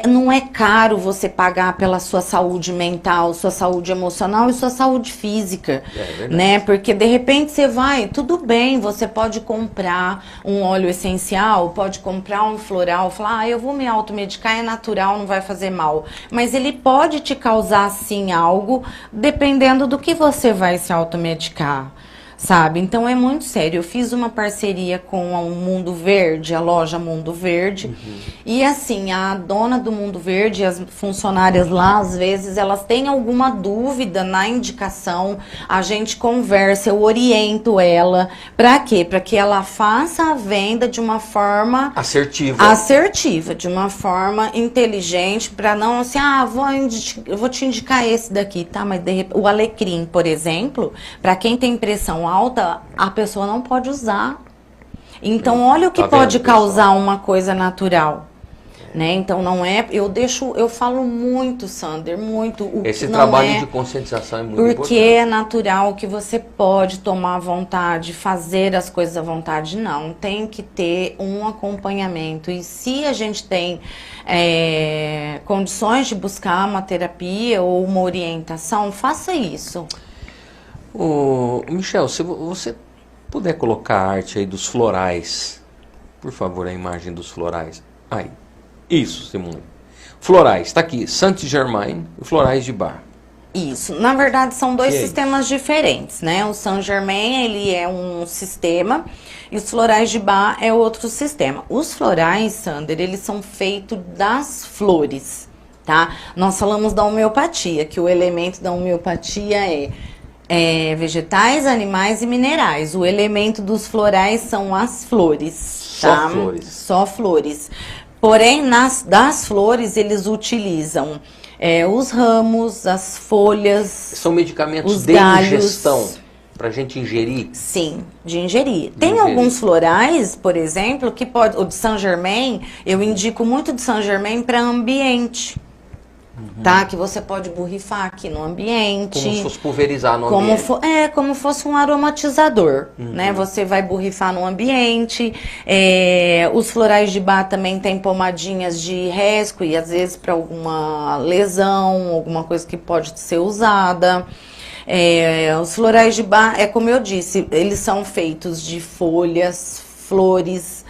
Não é caro você pagar pela sua saúde mental, sua saúde emocional e sua saúde física, né? Porque de repente você vai, tudo bem, você pode comprar um óleo essencial, pode comprar um floral, falar, eu vou me automedicar, é natural, não vai fazer mal. Mas ele pode te causar, sim, algo, dependendo do que você vai se automedicar. Sabe? Então é muito sério. Eu fiz uma parceria com o Mundo Verde, a loja Mundo Verde. E assim, a dona do Mundo Verde, as funcionárias lá, às vezes, elas têm alguma dúvida na indicação. A gente conversa, eu oriento ela. Pra quê? Pra que ela faça a venda de uma forma assertiva, de uma forma inteligente, pra não assim, eu vou te indicar esse daqui, tá? Mas de repente, o alecrim, por exemplo, pra quem tem pressão alta, a pessoa não pode usar. Então, olha o que pode causar uma coisa natural. Né? Então, não é... Eu falo muito, Sander, muito. Esse trabalho de conscientização é muito importante. Porque é natural que você pode tomar à vontade, fazer as coisas à vontade. Não, tem que ter um acompanhamento. E se a gente tem condições de buscar uma terapia ou uma orientação, faça isso. Michel, se você puder colocar a arte aí dos florais, por favor, a imagem dos florais. Aí, isso, Simone. Florais, está aqui, Saint-Germain e florais de Bach. Isso, na verdade são dois sistemas diferentes, né? O Saint-Germain, ele é um sistema e os florais de Bach é outro sistema. Os florais, Sander, eles são feitos das flores, tá? Nós falamos da homeopatia, que o elemento da homeopatia é vegetais, animais e minerais. O elemento dos florais são as flores, tá? Só flores. Só flores. Porém, das flores, eles utilizam os ramos, as folhas. São medicamentos de ingestão, para a gente ingerir? Sim, de ingerir. Tem alguns florais, por exemplo, que pode. O de Saint-Germain, eu indico muito de Saint-Germain para ambiente. Tá? Que você pode borrifar aqui no ambiente. Como se fosse pulverizar no ambiente. Como fosse um aromatizador, né? Você vai borrifar no ambiente. Os florais de Bach também tem pomadinhas de resco e às vezes para alguma lesão, alguma coisa que pode ser usada. Os florais de Bach, como eu disse, eles são feitos de folhas, flores,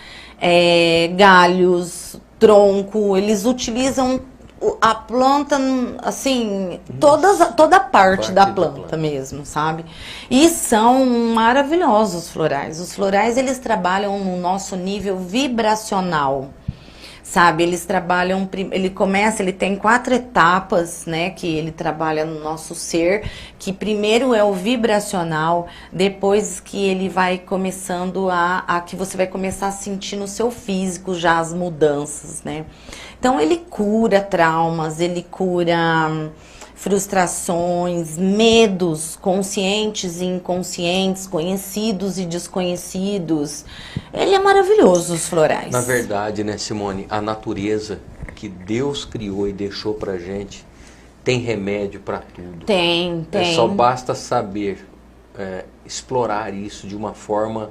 galhos, tronco. Eles utilizam a planta, assim, toda a parte da planta mesmo, sabe? E são maravilhosos os florais. Os florais, eles trabalham no nosso nível vibracional, sabe? Eles trabalham, ele tem 4 etapas, né, que ele trabalha no nosso ser, que primeiro é o vibracional, depois que ele vai começando que você vai começar a sentir no seu físico já as mudanças, né? Então ele cura traumas, ele cura frustrações, medos conscientes e inconscientes, conhecidos e desconhecidos. Ele é maravilhoso, os florais. Na verdade, né, Simone, a natureza que Deus criou e deixou pra gente tem remédio para tudo. Tem. Só basta saber explorar isso de uma forma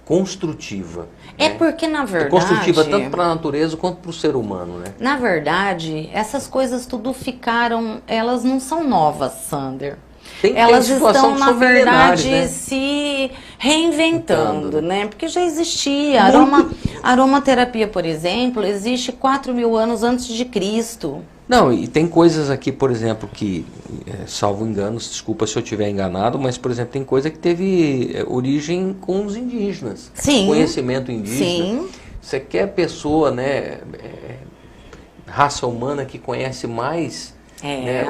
construtiva. É, né? porque, na verdade... Construtiva tanto para a natureza quanto para o ser humano, né? Na verdade, essas coisas tudo ficaram... Elas não são novas, Sander. Elas estão, na verdade, né? Se reinventando, né? Porque já existia. Aromaterapia, por exemplo, existe 4.000 anos antes de Cristo. Não, e tem coisas aqui, por exemplo, que, salvo enganos, desculpa se eu estiver enganado, mas, por exemplo, tem coisa que teve origem com os indígenas. Sim. Conhecimento indígena. Sim. Você quer pessoa, né, raça humana que conhece mais né,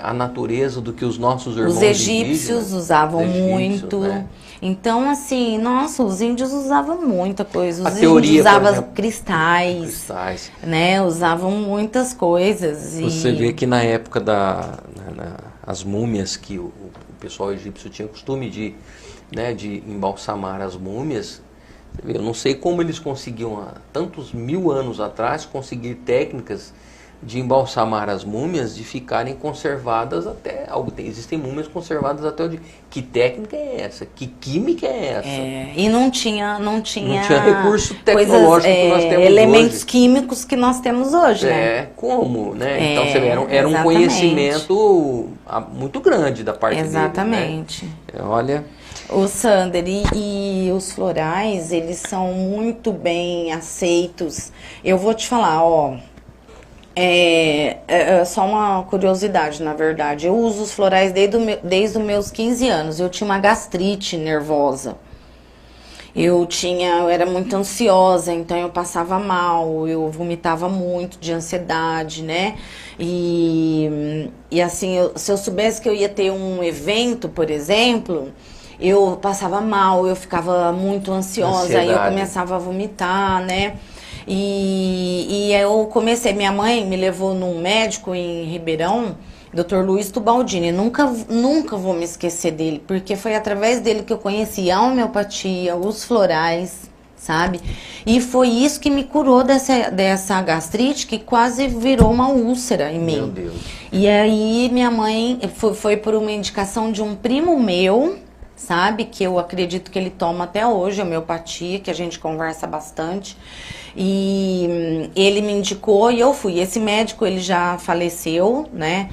a natureza do que os nossos irmãos Os egípcios indígenas. usavam muito. Né? Então, assim, nossa, os índios usavam muita coisa. Os índios usavam cristais, né? Usavam muitas coisas. Você vê que na época as múmias que o pessoal egípcio tinha costume de embalsamar as múmias. Eu não sei como eles conseguiam, há tantos 1000 anos atrás, conseguir técnicas de embalsamar as múmias, de ficarem conservadas até... Existem múmias conservadas até hoje. Que técnica é essa? Que química é essa? E não tinha recurso tecnológico que nós temos elementos hoje. Químicos que nós temos hoje, né? Como, né? Então, você vê, era um conhecimento muito grande da parte exatamente. Dele, né? Olha... O Sander, e os florais, eles são muito bem aceitos. Eu vou te falar, só uma curiosidade, na verdade. Eu uso os florais desde os meus 15 anos. Eu tinha uma gastrite nervosa. Eu era muito ansiosa, então eu passava mal, eu vomitava muito de ansiedade, né? E assim, se eu soubesse que eu ia ter um evento, por exemplo... Eu passava mal, eu ficava muito ansiosa, aí eu começava a vomitar, né? E eu comecei, minha mãe me levou num médico em Ribeirão, Dr. Luiz Tubaldini. Nunca vou me esquecer dele, porque foi através dele que eu conheci a homeopatia, os florais, sabe? E foi isso que me curou dessa gastrite, que quase virou uma úlcera em mim. Meu Deus. E aí minha mãe, foi por uma indicação de um primo meu, sabe, que eu acredito que ele toma até hoje, a homeopatia, que a gente conversa bastante, e ele me indicou e eu fui. Esse médico, ele já faleceu, né,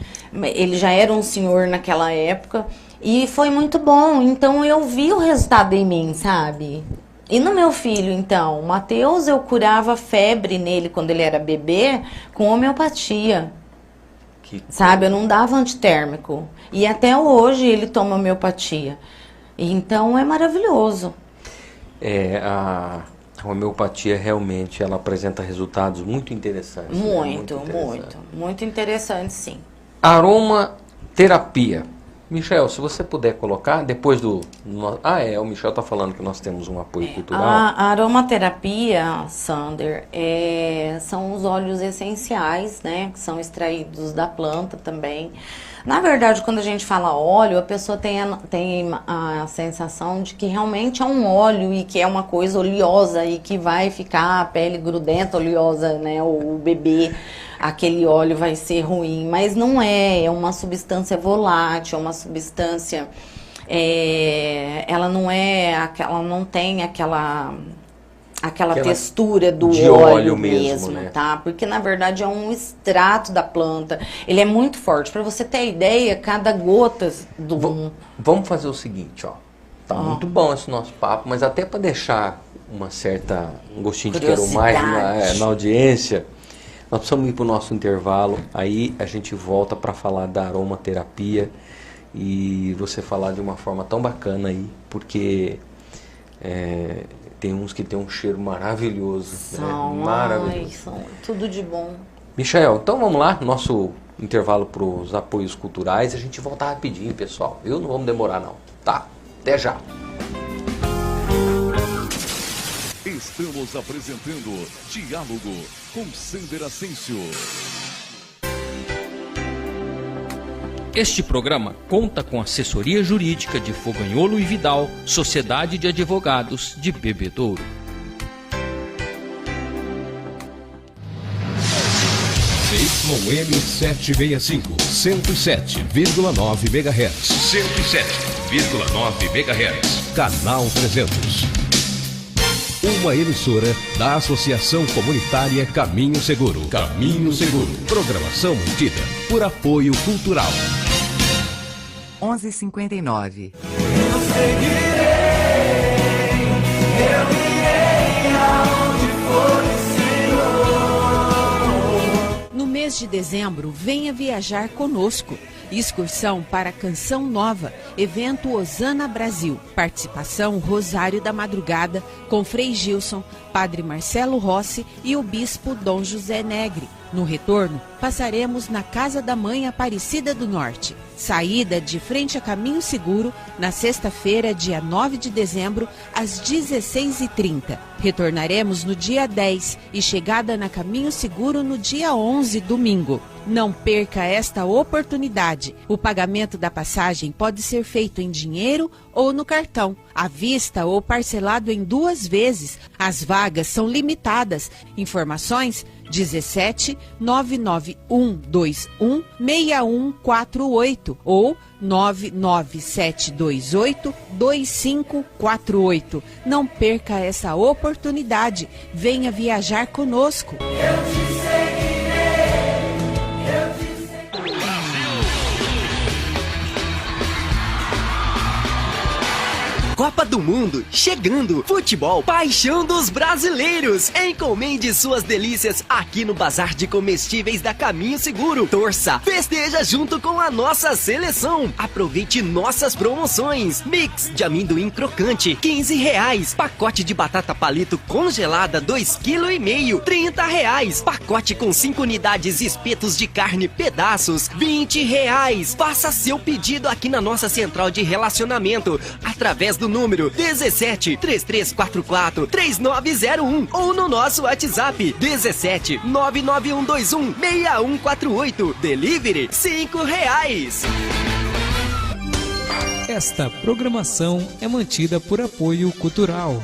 ele já era um senhor naquela época, e foi muito bom, então eu vi o resultado em mim, sabe. E no meu filho, então, o Matheus, eu curava febre nele quando ele era bebê com homeopatia. Sabe, eu não dava antitérmico, e até hoje ele toma homeopatia. Então é maravilhoso. A homeopatia realmente ela apresenta resultados muito interessantes. Muito interessante, sim. Aromaterapia. Michel, se você puder colocar, depois do... o Michel está falando que nós temos um apoio cultural. A aromaterapia, Sander, são os óleos essenciais, né? Que são extraídos da planta também. Na verdade, quando a gente fala óleo, a pessoa tem a sensação de que realmente é um óleo e que é uma coisa oleosa e que vai ficar a pele grudenta, oleosa, né? O bebê, aquele óleo vai ser ruim, mas não é uma substância volátil, é uma substância, ela não tem aquela textura do óleo mesmo, né? Tá? Porque na verdade é um extrato da planta. Ele é muito forte. Para você ter ideia, cada gota Vamos fazer o seguinte, Tá muito bom esse nosso papo, mas até para deixar um gostinho de quero mais na audiência, nós precisamos ir para o nosso intervalo. Aí a gente volta para falar da aromaterapia e você falar de uma forma tão bacana aí, porque tem uns que tem um cheiro maravilhoso. Maravilhoso. São tudo de bom. Michel, então vamos lá, nosso intervalo para os apoios culturais. A gente volta rapidinho, pessoal. Não vamos demorar não. Tá, até já. Estamos apresentando Diálogo com Sander Ascencio. Este programa conta com assessoria jurídica de Fogagnolo e Vidal, Sociedade de Advogados de Bebedouro. ZYM 765, 107,9 MHz. 107,9 MHz. Canal 300. Uma emissora da Associação Comunitária Caminho Seguro. Caminho Seguro. Programação mantida por apoio cultural. 11h59. Eu seguirei, eu irei aonde for o Senhor. No mês de dezembro, venha viajar conosco. Excursão para Canção Nova, evento Osana Brasil. Participação Rosário da Madrugada, com Frei Gilson, Padre Marcelo Rossi e o Bispo Dom José Negre. No retorno, passaremos na Casa da Mãe Aparecida do Norte. Saída de frente a Caminho Seguro, na sexta-feira, dia 9 de dezembro, às 16h30. Retornaremos no dia 10 e chegada na Caminho Seguro no dia 11, domingo. Não perca esta oportunidade. O pagamento da passagem pode ser feito em dinheiro ou no cartão, à vista ou parcelado em 2 vezes. As vagas são limitadas. Informações 17 99121 6148 ou 99728 2548. Não perca essa oportunidade. Venha viajar conosco. Eu te seguirei, eu te seguirei. Copa do Mundo chegando. Futebol, paixão dos brasileiros. Encomende suas delícias aqui no Bazar de Comestíveis da Caminho Seguro. Torça, festeja junto com a nossa seleção. Aproveite nossas promoções. Mix de amendoim crocante, R$15. Pacote de batata palito congelada, 2,5 kg, R$30. Pacote com 5 unidades espetos de carne pedaços, R$20. Faça seu pedido aqui na nossa central de relacionamento através do número 17 3344 3901 ou no nosso WhatsApp 17 99121 6148. Delivery R$5. Esta programação é mantida por apoio cultural.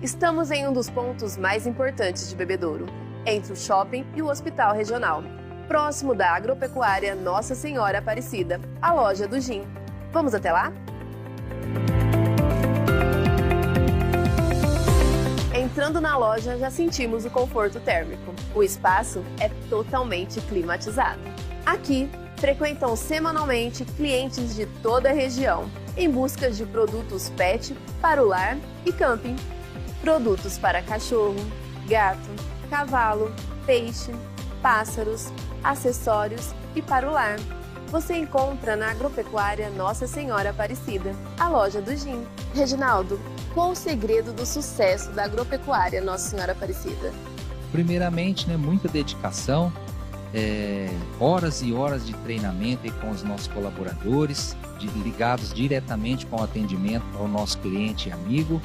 Estamos em um dos pontos mais importantes de Bebedouro, entre o shopping e o hospital regional, próximo da agropecuária Nossa Senhora Aparecida, a loja do Gin. Vamos até lá? Entrando na loja, já sentimos o conforto térmico. O espaço é totalmente climatizado. Aqui, frequentam semanalmente clientes de toda a região, em busca de produtos pet para o lar e camping. Produtos para cachorro, gato, cavalo, peixe, pássaros, acessórios e para o lar. Você encontra na Agropecuária Nossa Senhora Aparecida, a loja do Gin. Reginaldo, qual o segredo do sucesso da Agropecuária Nossa Senhora Aparecida? Primeiramente, muita dedicação, horas e horas de treinamento aí com os nossos colaboradores, ligados diretamente com o atendimento ao nosso cliente e amigo,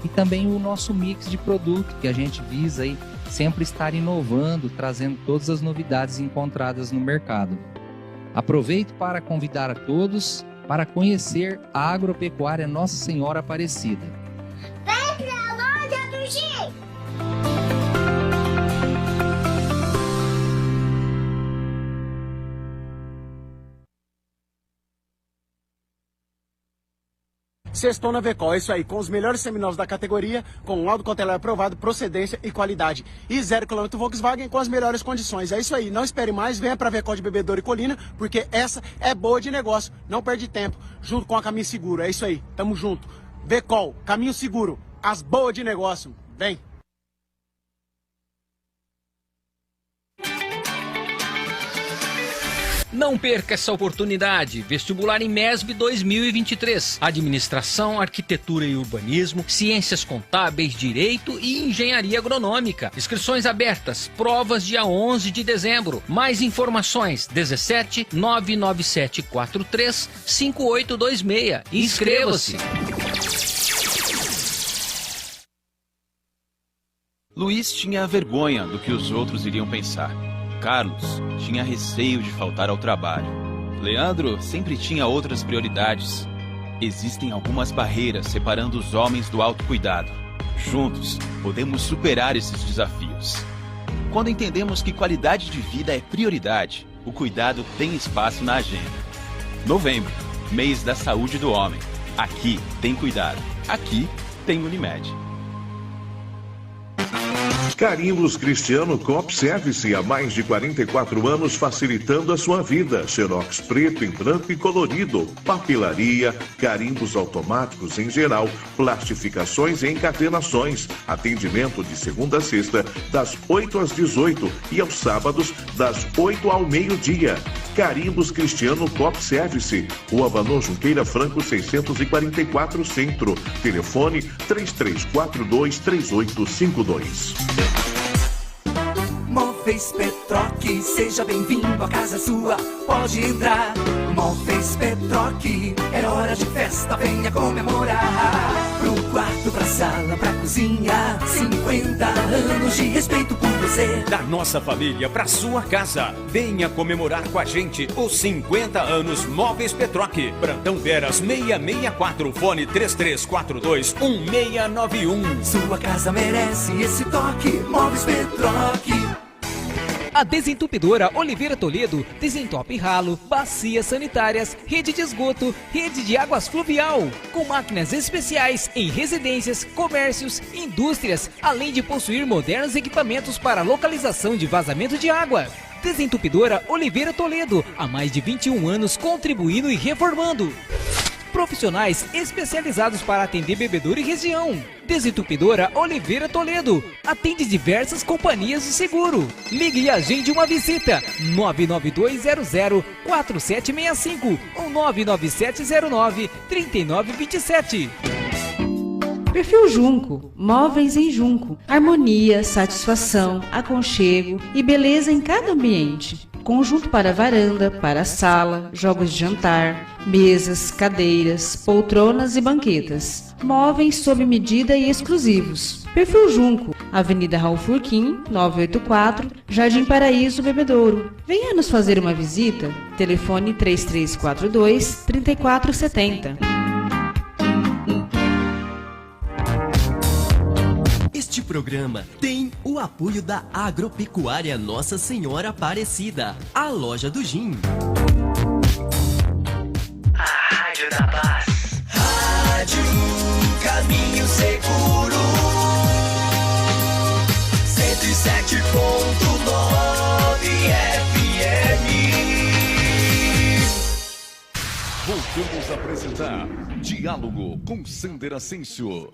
e também o nosso mix de produto, que a gente visa aí sempre estar inovando, trazendo todas as novidades encontradas no mercado. Aproveito para convidar a todos para conhecer a Agropecuária Nossa Senhora Aparecida. Vem pra loja do Gin! Sextou na Vecol, é isso aí, com os melhores seminovos da categoria, com laudo cautelar aprovado, procedência e qualidade. E 0 km Volkswagen com as melhores condições. É isso aí, não espere mais, venha pra Vecol de Bebedouro e Colina, porque essa é boa de negócio, não perde tempo, junto com a Caminho Seguro. É isso aí, tamo junto. Vecol, Caminho Seguro, as boas de negócio. Vem! Não perca essa oportunidade. Vestibular IMESB 2023. Administração, Arquitetura e Urbanismo, Ciências Contábeis, Direito e Engenharia Agronômica. Inscrições abertas. Provas dia 11 de dezembro. Mais informações 17 99743 5826. Inscreva-se. Luiz tinha vergonha do que os outros iriam pensar. Carlos tinha receio de faltar ao trabalho. Leandro sempre tinha outras prioridades. Existem algumas barreiras separando os homens do autocuidado. Juntos, podemos superar esses desafios. Quando entendemos que qualidade de vida é prioridade, o cuidado tem espaço na agenda. Novembro, mês da saúde do homem. Aqui tem cuidado. Aqui tem Unimed. Carimbos Cristiano Cop Service, há mais de 44 anos facilitando a sua vida. Xerox preto em branco e colorido, papelaria, carimbos automáticos em geral, plastificações e encadernações. Atendimento de segunda a sexta, das 8 às 18 e aos sábados, das 8 ao meio-dia. Carimbos Cristiano Cop Service, Rua Valor Junqueira Franco 644 Centro. Telefone 3342-3852. Móveis Petroc, seja bem-vindo, a casa é sua, pode entrar. Móveis Petroc, é hora de festa, venha comemorar. Pro quarto, pra sala, pra cozinha, 50 anos de respeito por você. Da nossa família pra sua casa, venha comemorar com a gente os 50 anos Móveis Petroc. Brandão Veras 664, fone 3342-1691. Sua casa merece esse toque, Móveis Petroc. A Desentupidora Oliveira Toledo desentope ralo, bacias sanitárias, rede de esgoto, rede de águas fluvial, com máquinas especiais em residências, comércios, indústrias, além de possuir modernos equipamentos para localização de vazamento de água. Desentupidora Oliveira Toledo, há mais de 21 anos contribuindo e reformando. Profissionais especializados para atender bebedouro e região. Desentupidora Oliveira Toledo, atende diversas companhias de seguro. Ligue e agende uma visita, 992004765 ou 99709-3927. Perfil Junco, móveis em Junco, harmonia, satisfação, aconchego e beleza em cada ambiente. Conjunto para varanda, para sala, jogos de jantar, mesas, cadeiras, poltronas e banquetas. Móveis sob medida e exclusivos. Perfil Junco, Avenida Raul Furquim, 984, Jardim Paraíso, Bebedouro. Venha nos fazer uma visita. Telefone 3342-3470. Este programa tem o apoio da Agropecuária Nossa Senhora Aparecida, a loja do Gin. A Rádio da Paz. Rádio Caminho Seguro. 107.9 FM. Voltamos a apresentar Diálogo com Sander Ascencio.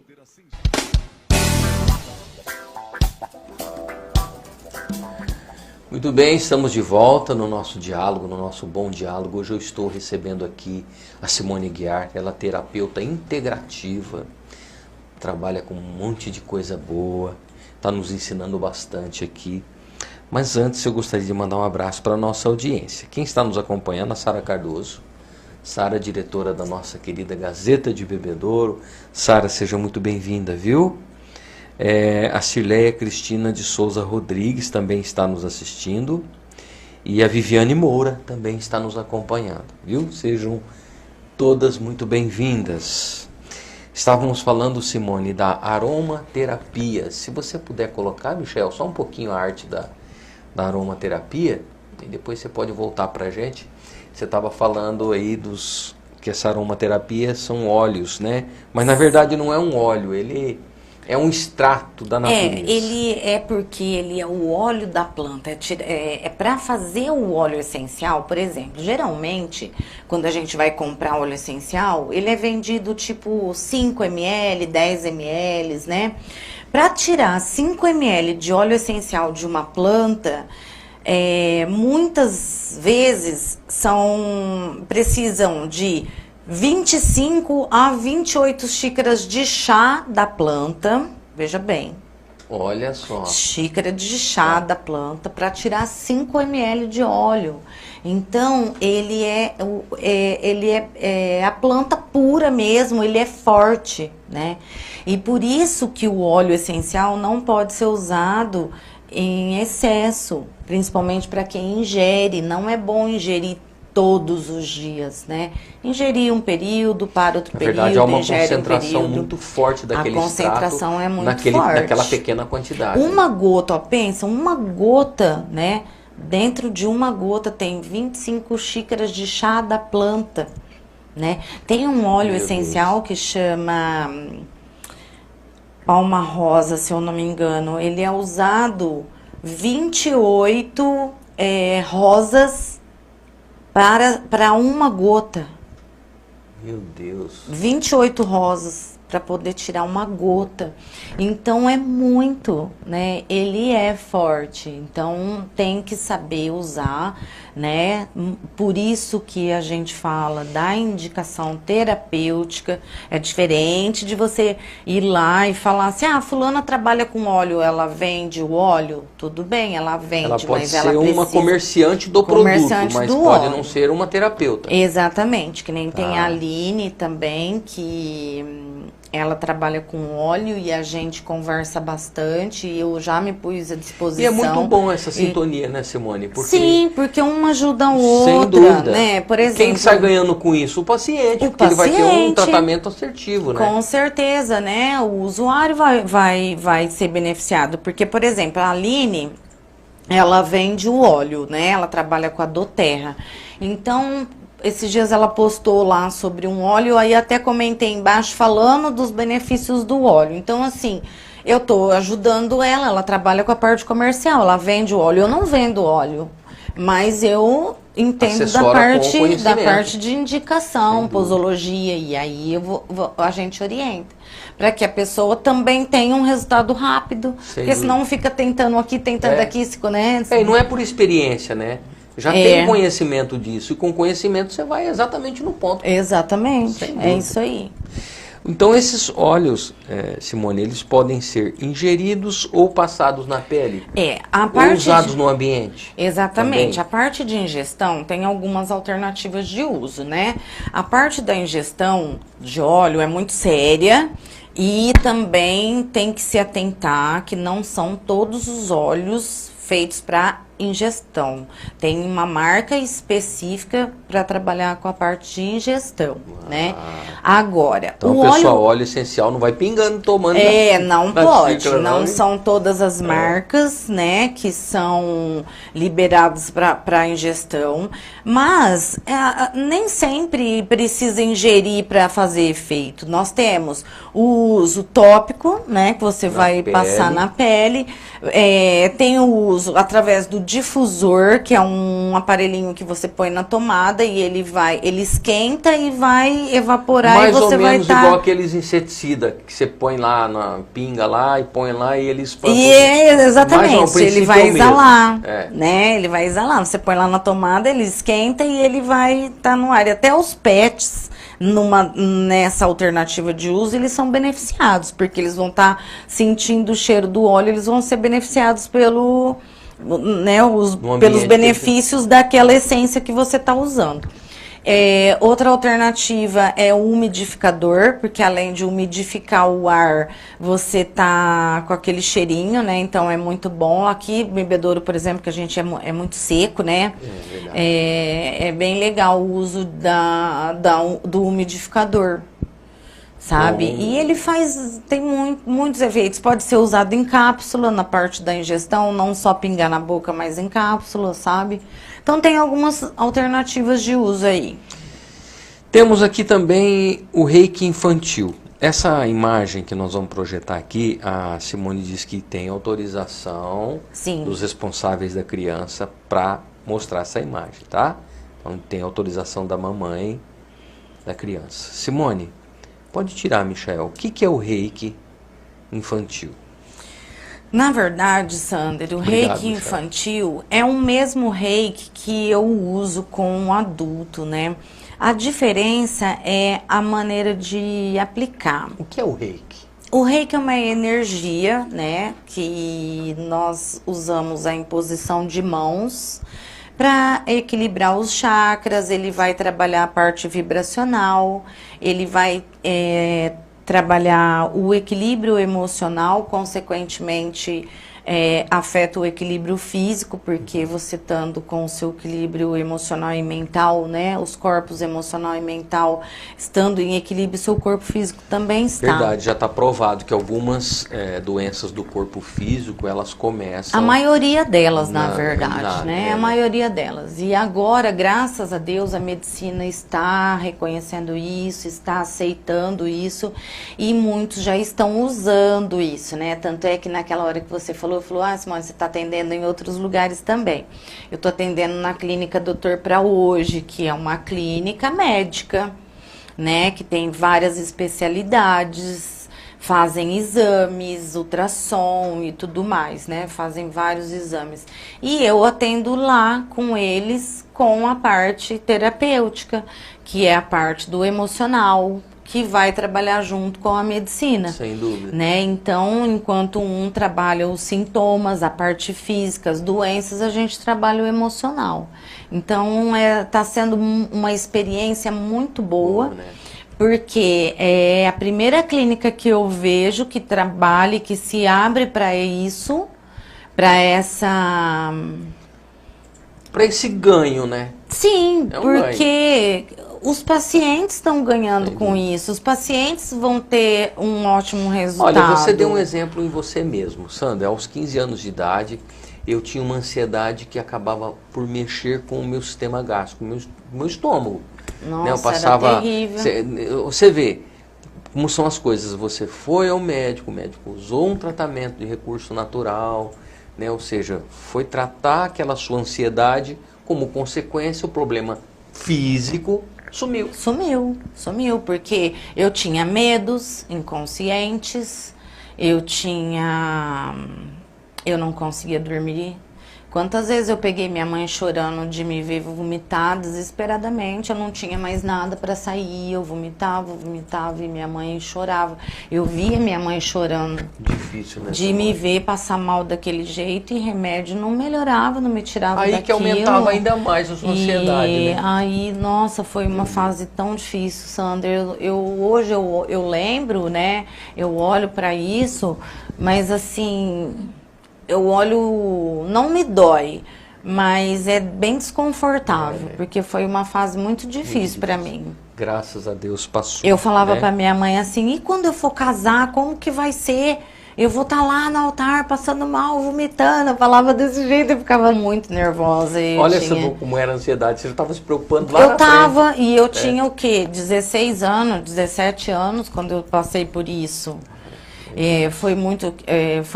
Muito bem, estamos de volta no nosso diálogo, no nosso bom diálogo. Hoje eu estou recebendo aqui a Simone Guiar, ela é terapeuta integrativa, trabalha com um monte de coisa boa, está nos ensinando bastante aqui. Mas antes eu gostaria de mandar um abraço para a nossa audiência. Quem está nos acompanhando, a Sara Cardoso. Sara, diretora da nossa querida Gazeta de Bebedouro. Sara, seja muito bem-vinda, viu? A Cirleia Cristina de Souza Rodrigues também está nos assistindo. E a Viviane Moura também está nos acompanhando, viu? Sejam todas muito bem-vindas. Estávamos falando, Simone, da aromaterapia. Se você puder colocar, Michel, só um pouquinho a arte da aromaterapia, e depois você pode voltar para a gente. Você estava falando aí que essa aromaterapia são óleos, né? Mas na verdade não é um óleo, ele é um extrato da natureza. Ele é porque ele é o óleo da planta. É para fazer o óleo essencial, por exemplo. Geralmente, quando a gente vai comprar óleo essencial, ele é vendido tipo 5 ml, 10 ml, né? Para tirar 5 ml de óleo essencial de uma planta, muitas vezes precisam de 25 a 28 xícaras de chá da planta, veja bem. Olha só. Xícara de chá da planta para tirar 5 ml de óleo. Então, ele é a planta pura mesmo, ele é forte, né? E por isso que o óleo essencial não pode ser usado em excesso, principalmente para quem ingere. Não é bom ingerir todos os dias, né? Ingerir um período, para outro período, Na verdade, há uma ingere concentração um período. muito forte daquele A concentração extrato é muito forte. naquela pequena quantidade. Uma gota, ó, pensa, uma gota, né? Dentro de uma gota tem 25 xícaras de chá da planta, né? Tem um óleo Meu essencial que chama palma rosa, se eu não me engano. Ele é usado 28 rosas para uma gota. Meu Deus. 28 rosas para poder tirar uma gota. Então é muito, né? Ele é forte, então tem que saber usar, né? Por isso que a gente fala da indicação terapêutica. É diferente de você ir lá e falar assim: ah, fulana trabalha com óleo, ela vende o óleo. Tudo bem, ela vende, Ela pode mas ser ela uma precisa... comerciante do Comerciante produto, mas do pode óleo. não ser uma terapeuta. Exatamente, que nem tem Tá. a Aline também, que ela trabalha com óleo e a gente conversa bastante, e eu já me pus à disposição. E é muito bom essa E- sintonia, né, Simone? Porque, Sim, porque uma ajuda a sem outra, dúvida, né? Por exemplo, quem sai ganhando com isso? O paciente, O porque ele vai ter um paciente. tratamento assertivo, né? Com certeza, né? O usuário vai ser beneficiado. Porque, por exemplo, a Aline, ela vende o óleo, né? Ela trabalha com a doTERRA. Então, esses dias ela postou lá sobre um óleo, aí até comentei embaixo falando dos benefícios do óleo. Então, assim, eu tô ajudando ela trabalha com a parte comercial, ela vende o óleo. Eu não vendo óleo, mas eu entendo Assessora com da conhecimento. parte de indicação, posologia, e aí a gente orienta. Para que a pessoa também tenha um resultado rápido, Sem porque senão fica tentando aqui, tentando É. aqui, se conhece. E não é por experiência, né? Já É. tem conhecimento disso, e com conhecimento você vai exatamente no ponto. Exatamente, Sem é dúvida. isso aí. Então esses óleos, Simone, eles podem ser ingeridos ou passados na pele? A Ou parte usados de- no ambiente? Exatamente. Também. A parte de ingestão tem algumas alternativas de uso, né? A parte da ingestão de óleo é muito séria e também tem que se atentar que não são todos os óleos feitos para ingestão. Tem uma marca específica para trabalhar com a parte de ingestão, né? Agora, Então, o pessoal, óleo óleo essencial não vai pingando tomando. não na pode. xícara, Não hein? são todas as marcas, né, que são liberadas para ingestão, mas nem sempre precisa ingerir para fazer efeito. Nós temos o uso tópico, né, que você vai pele. passar na pele. Tem o uso através do difusor, que é um aparelhinho que você põe na tomada e ele esquenta e vai evaporar Mais e você ou vai menos estar... igual aqueles inseticidas que você põe lá, pinga lá e põe lá e eles... Exatamente, ele vai exalar, É. né? Ele vai exalar. Você põe lá na tomada, ele esquenta e ele vai estar no ar. E até os pets, nessa alternativa de uso, eles são beneficiados, porque eles vão estar sentindo o cheiro do óleo, eles vão ser beneficiados pelos ambiente benefícios daquela essência que você está usando. Outra alternativa é o umidificador, porque além de umidificar o ar, você tá com aquele cheirinho, né? Então é muito bom. Aqui, bebedouro, por exemplo, que a gente é muito seco, né? É bem legal o uso do umidificador, sabe? Bom. E ele tem muitos efeitos. Pode ser usado em cápsula, na parte da ingestão, não só pingar na boca, mas em cápsula, sabe? Então tem algumas alternativas de uso aí. Temos aqui também o reiki infantil. Essa imagem que nós vamos projetar aqui, a Simone diz que tem autorização dos responsáveis da criança para mostrar essa imagem, tá? Então tem autorização da mamãe da criança. Simone, pode tirar, Michael. O que é o reiki infantil? Na verdade, Sander, o Obrigado, reiki Michel. infantil é o mesmo reiki que eu uso com o adulto, né? A diferença é a maneira de aplicar. O que é o reiki? O reiki é uma energia, né? Que nós usamos a imposição de mãos para equilibrar os chakras. Ele vai trabalhar a parte vibracional, ele vai trabalhar o equilíbrio emocional, consequentemente afeta o equilíbrio físico, porque você estando com o seu equilíbrio emocional e mental, né? Os corpos emocional e mental estando em equilíbrio, seu corpo físico também está. Verdade, já está provado que algumas doenças do corpo físico, elas começam... A maioria delas, na verdade, né? A maioria delas. E agora, graças a Deus, a medicina está reconhecendo isso, está aceitando isso, e muitos já estão usando isso, né? Tanto é que naquela hora que você falou, Simone, você está atendendo em outros lugares também. Eu estou atendendo na clínica Doutor Pra Hoje, que é uma clínica médica, né? Que tem várias especialidades, fazem exames, ultrassom e tudo mais, né? Fazem vários exames. E eu atendo lá com eles com a parte terapêutica, que é a parte do emocional, que vai trabalhar junto com a medicina. Sem dúvida. Né? Então, enquanto um trabalha os sintomas, a parte física, as doenças, a gente trabalha o emocional. Então, tá sendo uma experiência muito boa, né? Porque é a primeira clínica que eu vejo que trabalha e que se abre para isso, para essa... Para esse ganho, né? Sim, É um porque os pacientes estão ganhando com isso. Os pacientes vão ter um ótimo resultado. Olha, você deu um exemplo em você mesmo, Sandra. Aos 15 anos de idade, eu tinha uma ansiedade que acabava por mexer com o meu sistema gástrico, meu estômago. Nossa, né? Eu passava, era terrível. Você vê como são as coisas. Você foi ao médico, o médico usou um tratamento de recurso natural, né? Ou seja, foi tratar aquela sua ansiedade, como consequência o problema físico sumiu. Sumiu, porque eu tinha medos inconscientes, eu não conseguia dormir. Quantas vezes eu peguei minha mãe chorando de me ver vomitar desesperadamente, eu não tinha mais nada para sair, eu vomitava e minha mãe chorava. Eu via minha mãe chorando. Difícil, né? De me ver passar mal daquele jeito e remédio não melhorava, não me tirava Aí daquilo. que aumentava ainda mais a sua ansiedade, né? Aí, nossa, foi uma fase tão difícil, Sandra. Hoje eu lembro, né? Eu olho para isso, mas assim... Eu olho, não me dói, mas é bem desconfortável, porque foi uma fase muito difícil para mim. Graças a Deus passou. Eu falava né? para minha mãe assim, e quando eu for casar, como que vai ser? Eu vou estar lá no altar, passando mal, vomitando. Eu falava desse jeito, eu ficava muito nervosa. Olha como era a ansiedade, você já estava se preocupando lá na frente. E eu tinha o quê? 16 anos, 17 anos, quando eu passei por isso. Foi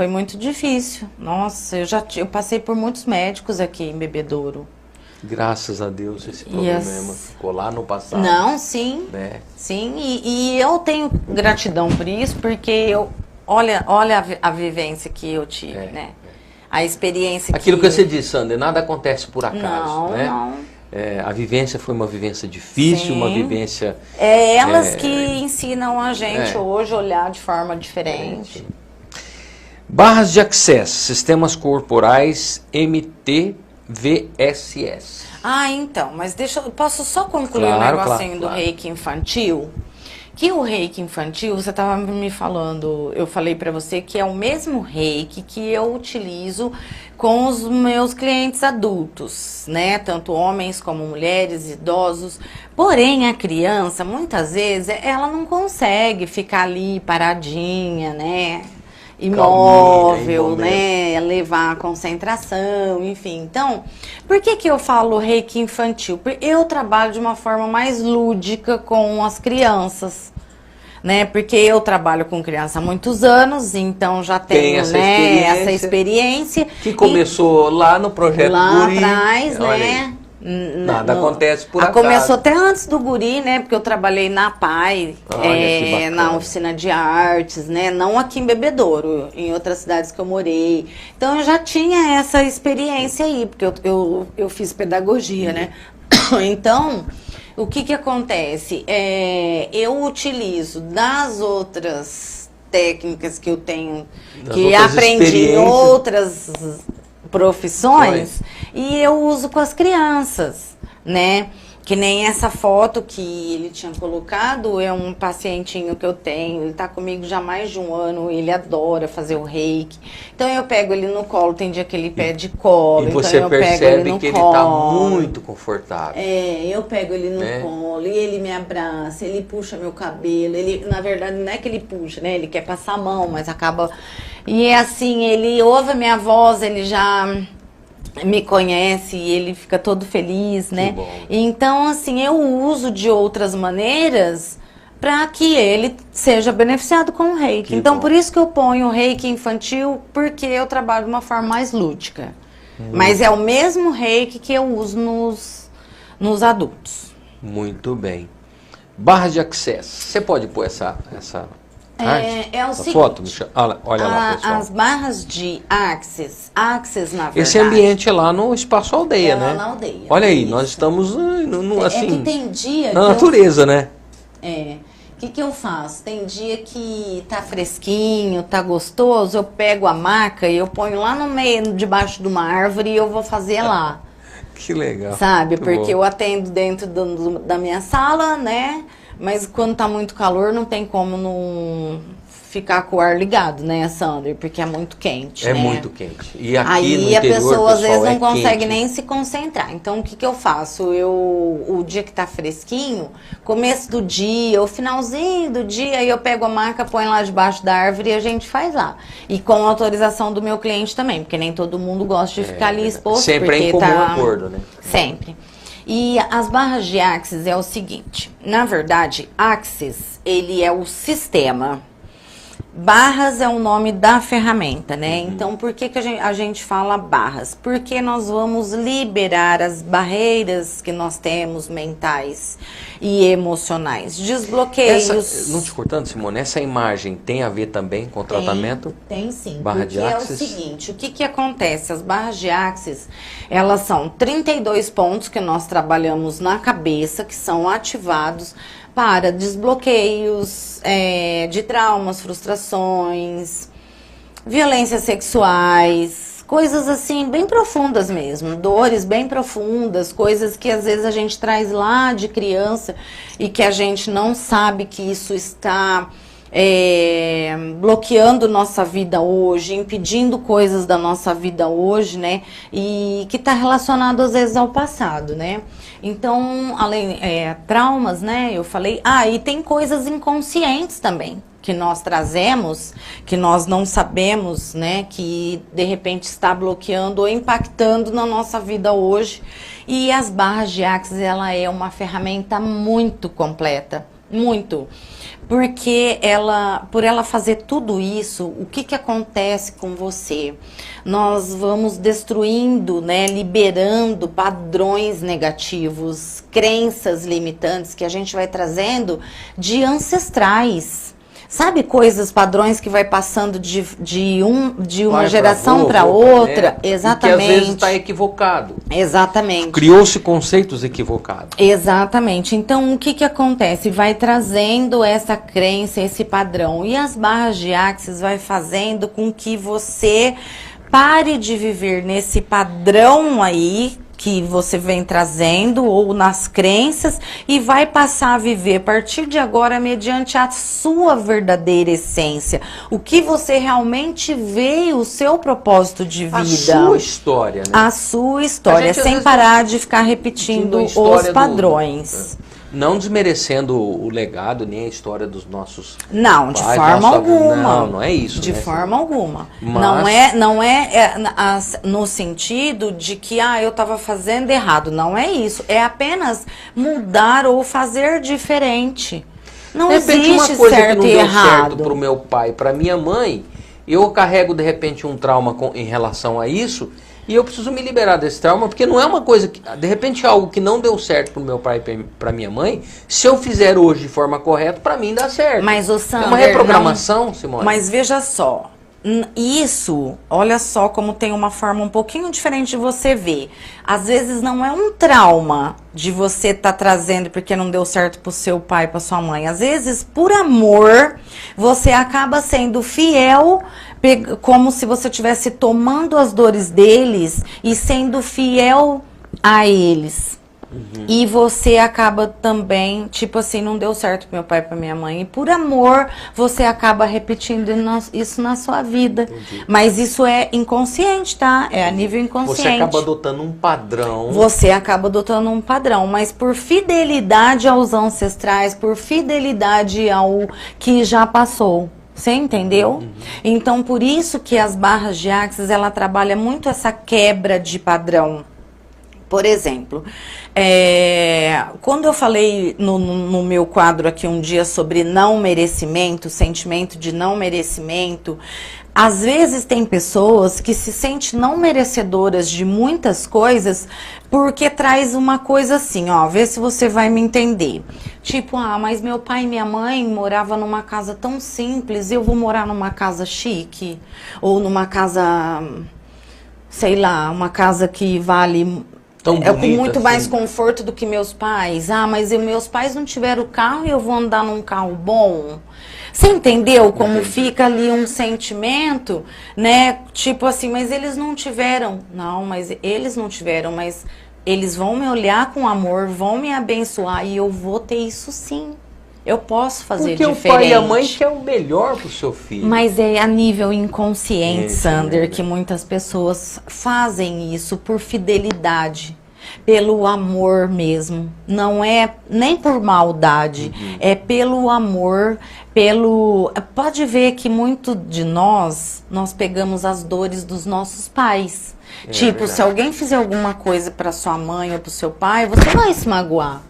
muito difícil. Nossa, eu passei por muitos médicos aqui em Bebedouro. Graças a Deus esse problema ficou lá no passado. Não, sim. Né? Sim, e eu tenho gratidão por isso, porque olha a vivência que eu tive, né? A experiência Aquilo que você disse, Sandra, nada acontece por acaso, não, né? Não. A vivência foi uma vivência difícil, uma vivência... Elas que ensinam a gente hoje a olhar de forma diferente. Barras de Access, Sistemas Corporais MTVSS. Então, mas posso só concluir um negocinho do reiki infantil? Que o reiki infantil, você estava me falando, eu falei para você que é o mesmo reiki que eu utilizo com os meus clientes adultos, né? Tanto homens como mulheres, idosos. Porém, a criança, muitas vezes, ela não consegue ficar ali paradinha, né? Imóvel, né? Levar a concentração, enfim. Então, por que eu falo reiki infantil? Porque eu trabalho de uma forma mais lúdica com as crianças, né? Porque eu trabalho com criança há muitos anos, então já tenho essa experiência. Que começou lá no projeto Guri. Lá atrás, né? Nada acontece por acaso. Começou até antes do Guri, né? Porque eu trabalhei na PAI, na oficina de artes, né? Não aqui em Bebedouro, em outras cidades que eu morei. Então eu já tinha essa experiência aí, porque eu fiz pedagogia, né? Então, o que acontece? Eu utilizo das outras técnicas que eu tenho, que aprendi em outras profissões, e eu uso com as crianças, né? Que nem essa foto que ele tinha colocado, é um pacientinho que eu tenho, ele tá comigo já há mais de um ano, ele adora fazer o reiki. Então eu pego ele no colo, tem dia que ele pede colo, E você então eu pego percebe ele no que colo. ele tá muito confortável. É, eu pego ele no colo e ele me abraça, ele puxa meu cabelo, ele, na verdade, não é que ele puxa, né? Ele quer passar a mão, mas acaba... E é assim, ele ouve a minha voz, ele já me conhece e ele fica todo feliz, né? Então, assim, eu uso de outras maneiras para que ele seja beneficiado com o reiki. Então, por isso que eu ponho o reiki infantil, porque eu trabalho de uma forma mais lúdica. Mas é o mesmo reiki que eu uso nos adultos. Muito bem. Barra de acesso. Você pode pôr essa É o seguinte, foto, Michel? Olha lá, pessoal. As barras de Axis, na verdade... Esse ambiente é lá no Espaço Aldeia, né? Lá na aldeia. Olha aí, nós estamos assim, é que tem dia na que natureza, né? O que eu faço? Tem dia que tá fresquinho, tá gostoso, eu pego a maca e eu ponho lá no meio, debaixo de uma árvore e eu vou fazer lá. Que legal. Sabe? Muito Porque bom. eu atendo dentro da minha sala, né? Mas quando tá muito calor, não tem como não ficar com o ar ligado, né, Sander? Porque é muito quente, É né? muito quente. E aqui Aí no a interior, pessoa às vezes pessoal, não consegue quente. nem se concentrar. Então o que eu faço? O dia que tá fresquinho, começo do dia, ou finalzinho do dia, aí eu pego a maca, ponho lá debaixo da árvore e a gente faz lá. E com autorização do meu cliente também, porque nem todo mundo gosta de ficar ali exposto. Sempre é em porque comum acordo, né? Sempre. E as barras de Axis é o seguinte, na verdade, Axis, ele é o sistema. Barras é o nome da ferramenta, né? Então, por que a gente fala barras? Porque nós vamos liberar as barreiras que nós temos mentais e emocionais. Desbloqueios. Não te cortando, Simone, essa imagem tem a ver também com o tratamento? Tem sim, Barra porque de Axis? é o seguinte, o que acontece? As barras de Axis, elas são 32 pontos que nós trabalhamos na cabeça, que são ativados para desbloqueios de traumas, frustrações, violências sexuais, coisas assim bem profundas mesmo, dores bem profundas, coisas que às vezes a gente traz lá de criança e que a gente não sabe que isso está bloqueando nossa vida hoje, impedindo coisas da nossa vida hoje, né? E que está relacionado às vezes ao passado, né? Então, além traumas, né? Eu falei, e tem coisas inconscientes também que nós trazemos, que nós não sabemos, né? Que de repente está bloqueando ou impactando na nossa vida hoje. E as barras de Axis, ela é uma ferramenta muito completa, muito. Porque por ela fazer tudo isso, o que acontece com você? Nós vamos destruindo, né, liberando padrões negativos, crenças limitantes que a gente vai trazendo de ancestrais. Sabe coisas, padrões que vai passando de uma geração para outra? Né? Exatamente. E que às vezes está equivocado. Exatamente. Criou-se conceitos equivocados. Exatamente. Então, o que acontece? Vai trazendo essa crença, esse padrão. E as barras de Axis vai fazendo com que você pare de viver nesse padrão aí, que você vem trazendo, ou nas crenças, e vai passar a viver a partir de agora mediante a sua verdadeira essência. O que você realmente veio, o seu propósito de vida. A sua história, né? A sua história, sem parar de ficar repetindo os padrões. Não desmerecendo o legado, nem a história dos nossos Não, de pais, forma alguma. Não é isso. De né? forma alguma. Mas... Não é no sentido de que eu estava fazendo errado. Não é isso. É apenas mudar ou fazer diferente. Não De repente, existe uma coisa certo que não e deu errado. certo para o meu pai, para minha mãe, eu carrego de repente um trauma em relação a isso. E eu preciso me liberar desse trauma, porque não é uma coisa que, de repente, algo que não deu certo pro meu pai e pra minha mãe, se eu fizer hoje de forma correta, pra mim dá certo. Mas o Sander, é uma reprogramação, Simone. Mas veja só, isso, olha só como tem uma forma um pouquinho diferente de você ver. Às vezes não é um trauma de você estar trazendo porque não deu certo pro seu pai, pra sua mãe. Às vezes, por amor, você acaba sendo fiel, como se você estivesse tomando as dores deles e sendo fiel a eles. E você acaba também, tipo assim, não deu certo pro meu pai e pra minha mãe. E por amor, você acaba repetindo isso na sua vida. Mas isso é inconsciente, tá? É a nível inconsciente. Você acaba adotando um padrão. Você acaba adotando um padrão. Mas por fidelidade aos ancestrais, por fidelidade ao que já passou. Você entendeu? Então, por isso que as barras de Axis, ela trabalha muito essa quebra de padrão. Por exemplo, quando eu falei no meu quadro aqui um dia sobre não merecimento, sentimento de não merecimento, às vezes tem pessoas que se sentem não merecedoras de muitas coisas porque traz uma coisa assim, ó, vê se você vai me entender. Tipo, mas meu pai e minha mãe moravam numa casa tão simples, eu vou morar numa casa chique, ou numa casa, sei lá, uma casa que vale... com muito assim. mais conforto do que meus pais. Mas meus pais não tiveram carro e eu vou andar num carro bom. Você entendeu como fica ali um sentimento, né? Tipo assim, mas eles não tiveram. Não, mas eles não tiveram, mas eles vão me olhar com amor, vão me abençoar e eu vou ter isso sim. Eu posso fazer porque diferente. Porque o pai e a mãe querem o melhor pro seu filho. Mas é a nível inconsciente, Sander, que muitas pessoas fazem isso por fidelidade, pelo amor mesmo. Não é nem por maldade, é pelo amor, pelo... Pode ver que muito de nós pegamos as dores dos nossos pais. Tipo, se alguém fizer alguma coisa para sua mãe ou pro seu pai, você vai se magoar.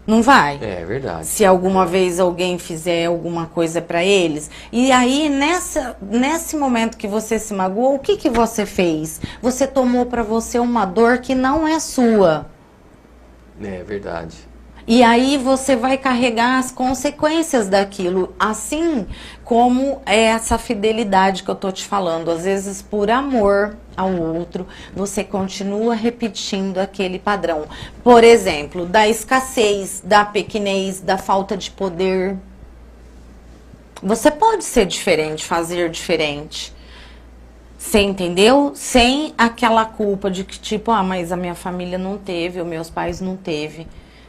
Não vai? É verdade. Se alguma vez alguém fizer alguma coisa para eles. E aí, nesse momento que você se magoou, o que você fez? Você tomou para você uma dor que não é sua. É verdade. E aí você vai carregar as consequências daquilo, assim como é essa fidelidade que eu tô te falando. Às vezes, por amor ao outro, você continua repetindo aquele padrão. Por exemplo, da escassez, da pequenez, da falta de poder. Você pode ser diferente, fazer diferente. Você entendeu? Sem aquela culpa de que tipo, mas a minha família não teve, os meus pais não teve.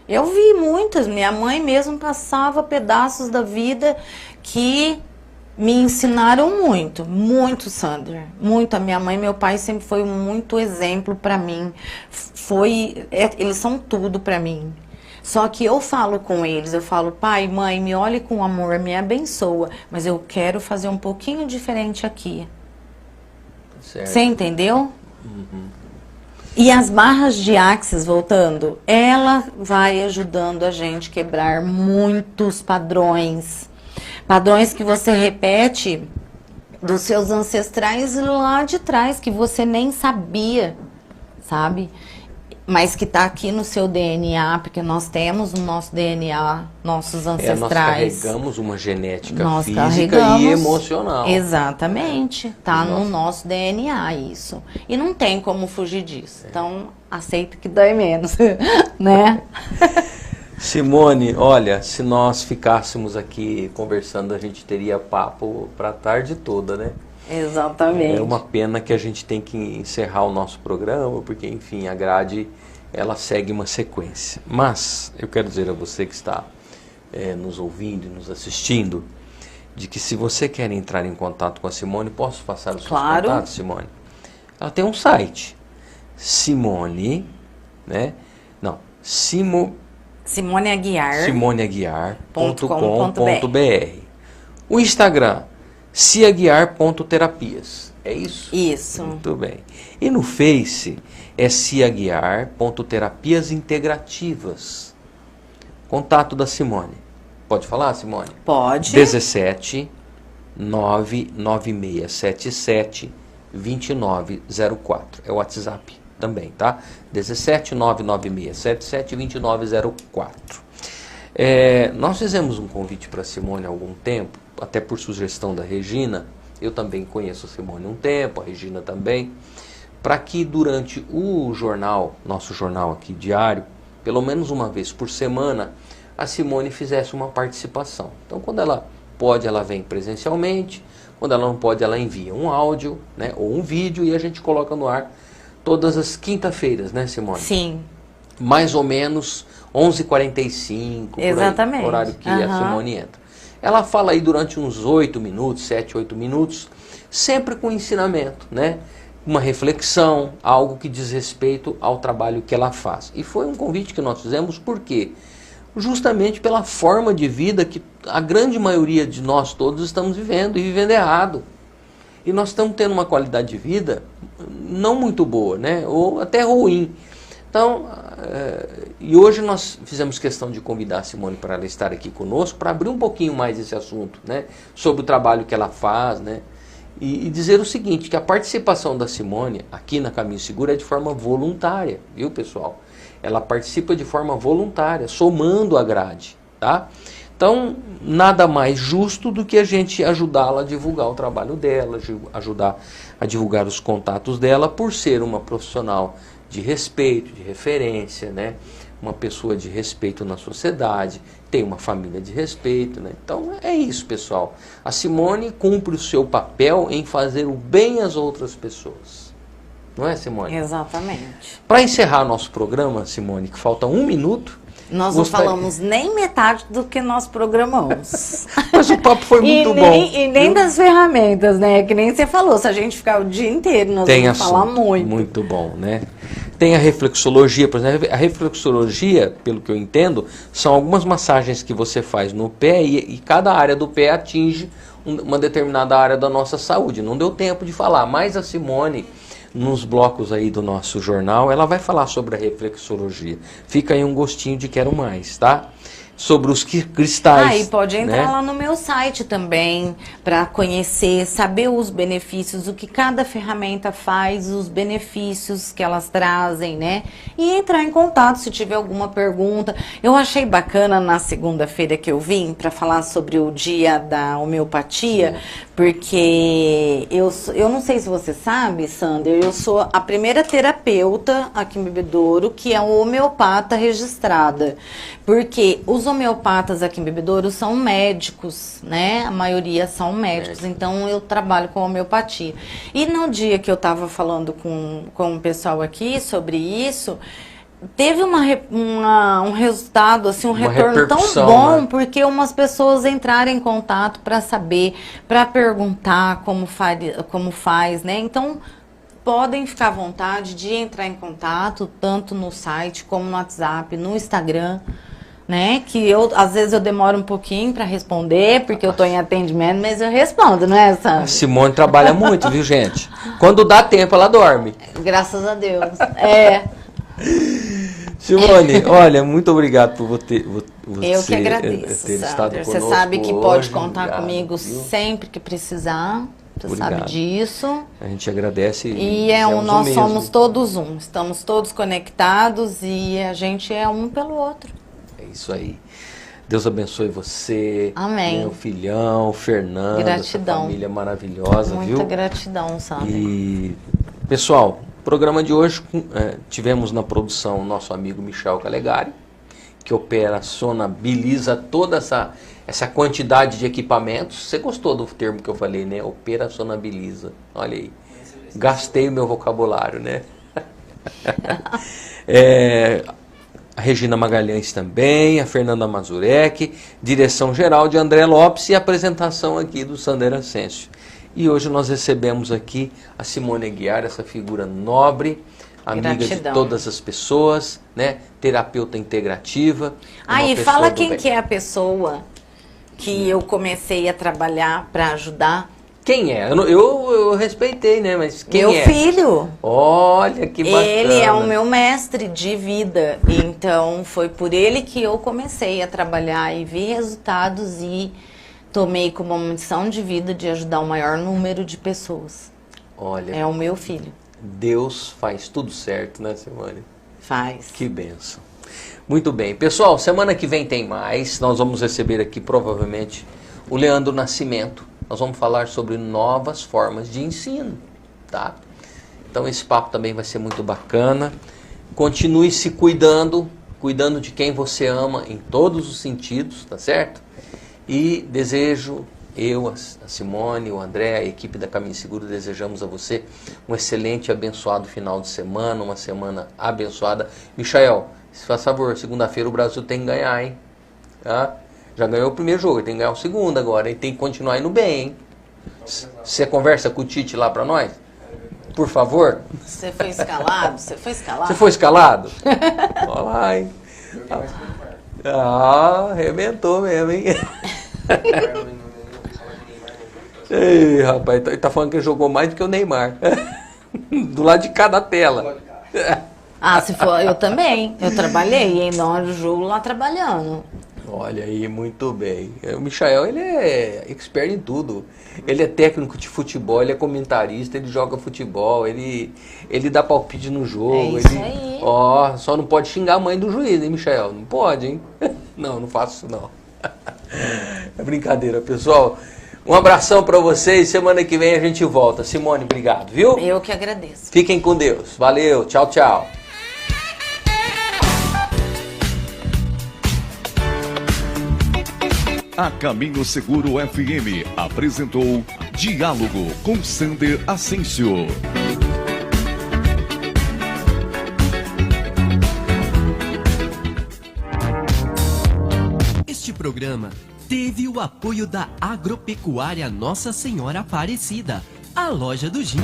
Eu vi muitas, minha mãe mesmo passava pedaços da vida que me ensinaram muito, Sander. Muito. A minha mãe e meu pai sempre foi muito exemplo para mim. Eles são tudo para mim. Só que eu falo com eles, eu falo, pai, mãe, me olhe com amor, me abençoa, mas eu quero fazer um pouquinho diferente aqui. Certo. Você entendeu? E as barras de Axis, voltando, ela vai ajudando a gente a quebrar muitos padrões. Padrões que você repete dos seus ancestrais lá de trás, que você nem sabia, sabe? Mas que está aqui no seu DNA, porque nós temos no nosso DNA nossos ancestrais. Nós carregamos uma genética física e emocional. Exatamente. Está no nosso DNA isso. E não tem como fugir disso. Então, aceita que dói menos, né? Simone, olha, se nós ficássemos aqui conversando, a gente teria papo para a tarde toda, né? Exatamente. É uma pena que a gente tem que encerrar o nosso programa, porque, enfim, a grade, ela segue uma sequência. Mas, eu quero dizer a você que está nos ouvindo e nos assistindo, de que se você quer entrar em contato com a Simone, posso passar os seus contatos, Simone? Ela tem um site, Simone, né? Não, SimoneAguiar.com.br. O Instagram, ciaguiar.terapias. É isso? Isso. Muito bem. E no Face é ciaguiar.terapias integrativas. Contato da Simone. Pode falar, Simone? Pode. 17 99677 2904. É o WhatsApp também, tá? 17 99677 2904. Nós fizemos um convite para a Simone há algum tempo, até por sugestão da Regina. Eu também conheço a Simone há um tempo, a Regina também, para que durante o jornal, nosso jornal aqui diário, pelo menos uma vez por semana, a Simone fizesse uma participação. Então, quando ela pode, ela vem presencialmente, quando ela não pode, ela envia um áudio, né, ou um vídeo, e a gente coloca no ar todas as quinta-feiras, né, Simone? Sim. mais ou menos 11h45, Exatamente. Por aí, horário que a Simone entra. Ela fala aí durante uns 8 minutos, 7, 8 minutos, sempre com ensinamento, né? Uma reflexão, algo que diz respeito ao trabalho que ela faz. E foi um convite que nós fizemos, por quê? Justamente pela forma de vida que a grande maioria de nós todos estamos vivendo, e vivendo errado. E nós estamos tendo uma qualidade de vida não muito boa, né? Ou até ruim. Então, e hoje nós fizemos questão de convidar a Simone para ela estar aqui conosco, para abrir um pouquinho mais esse assunto, né? Sobre o trabalho que ela faz, né? E dizer o seguinte, que a participação da Simone aqui na Caminho Seguro é de forma voluntária, viu, pessoal? Ela participa de forma voluntária, somando a grade, tá? Então, nada mais justo do que a gente ajudá-la a divulgar o trabalho dela, ajudar a divulgar os contatos dela, por ser uma profissional de respeito, de referência, né? Uma pessoa de respeito na sociedade, tem uma família de respeito, né? Então é isso, pessoal. A Simone cumpre o seu papel em fazer o bem às outras pessoas. Não é, Simone? Exatamente. Para encerrar nosso programa, Simone, que falta 1 minuto, nós não falamos nem metade do que nós programamos. Mas o papo foi muito bom. E nem das ferramentas, né? Que nem você falou, se a gente ficar o dia inteiro, nós vamos falar muito. Muito bom, né? Tem a reflexologia, por exemplo. A reflexologia, pelo que eu entendo, são algumas massagens que você faz no pé e cada área do pé atinge uma determinada área da nossa saúde. Não deu tempo de falar, mas a Simone, nos blocos aí do nosso jornal, ela vai falar sobre a reflexologia. Fica aí um gostinho de quero mais, tá? Sobre os cristais. E pode entrar, né? lá no meu site também, para conhecer, saber os benefícios, o que cada ferramenta faz, os benefícios que elas trazem, né? E entrar em contato se tiver alguma pergunta. Eu achei bacana na segunda-feira que eu vim para falar sobre o dia da homeopatia, porque eu não sei se você sabe, Sander, eu sou a primeira terapeuta aqui em Bebedouro que é homeopata registrada. Porque os homeopatas aqui em Bebedouro são médicos, né? A maioria são médicos, então eu trabalho com homeopatia. E no dia que eu estava falando com o pessoal aqui sobre isso, teve um resultado, assim, um retorno tão bom, né? Porque umas pessoas entraram em contato para saber, para perguntar como faz, né? Então, podem ficar à vontade de entrar em contato, tanto no site como no WhatsApp, no Instagram, né? Que às vezes eu demoro um pouquinho para responder, porque eu estou em atendimento, mas eu respondo, não é, Sandra? A Simone trabalha muito, viu, gente? Quando dá tempo, ela dorme. Graças a Deus. Simone, olha, muito obrigado por você eu que agradeço, ter estado conosco. Você sabe que pode contar obrigado, comigo, viu? Sempre que precisar. Você sabe disso. A gente agradece. E nós somos todos um. Estamos todos conectados e a gente é um pelo outro. É isso aí. Deus abençoe você. Amém. Meu filhão, Fernando, gratidão. Essa família maravilhosa, Muita viu? Muita gratidão, Sandra. E, pessoal, programa de hoje tivemos na produção o nosso amigo Michel Calegari, que operacionaliza toda essa quantidade de equipamentos. Você gostou do termo que eu falei, né? Operacionaliza. Olha aí. Gastei o meu vocabulário, né? A Regina Magalhães também, a Fernanda Mazurek, direção geral de André Lopes e apresentação aqui do Sander Ascencio. E hoje nós recebemos aqui a Simone Aguiar, essa figura nobre, amiga de todas as pessoas, né? Terapeuta integrativa. E fala quem que é a pessoa que eu comecei a trabalhar para ajudar. Quem é? Eu respeitei, né? Mas quem é? Meu filho. Olha, que bacana. Ele é o meu mestre de vida. Então, foi por ele que eu comecei a trabalhar e vi resultados e tomei como missão de vida de ajudar o maior número de pessoas. Olha. É o meu filho. Deus faz tudo certo, né, Simone? Faz. Que bênção. Muito bem. Pessoal, semana que vem tem mais. Nós vamos receber aqui, provavelmente, o Leandro Nascimento. Nós vamos falar sobre novas formas de ensino, tá? Então esse papo também vai ser muito bacana. Continue se cuidando de quem você ama em todos os sentidos, tá certo? E desejo, eu, a Simone, o André, a equipe da Caminho Seguro, desejamos a você um excelente e abençoado final de semana, uma semana abençoada. Michael, Se faz favor, segunda-feira o Brasil tem que ganhar, hein? Tá? Já ganhou o primeiro jogo, tem que ganhar o segundo agora, e tem que continuar indo bem, hein? Você conversa com o Tite lá pra nós? Por favor? Você foi escalado? Você foi escalado? Você foi escalado? Olha lá, hein? Arrebentou mesmo, hein? Ei, rapaz, ele tá falando que ele jogou mais do que o Neymar. Do lado de cada tela. Se for, eu também. Eu trabalhei, hein? Na hora do jogo lá trabalhando. Olha aí, muito bem. O Michael, ele é expert em tudo. Ele é técnico de futebol, ele é comentarista, ele joga futebol, ele dá palpite no jogo. É isso aí. Ó, só não pode xingar a mãe do juiz, hein, Michael? Não pode, hein? Não faço isso, não. É brincadeira, pessoal. Um abração pra vocês. Semana que vem a gente volta. Simone, obrigado, viu? Eu que agradeço. Fiquem com Deus. Valeu. Tchau, tchau. A Caminho Seguro FM apresentou Diálogo com Sander Ascencio. Este programa teve o apoio da Agropecuária Nossa Senhora Aparecida, a loja do Jim.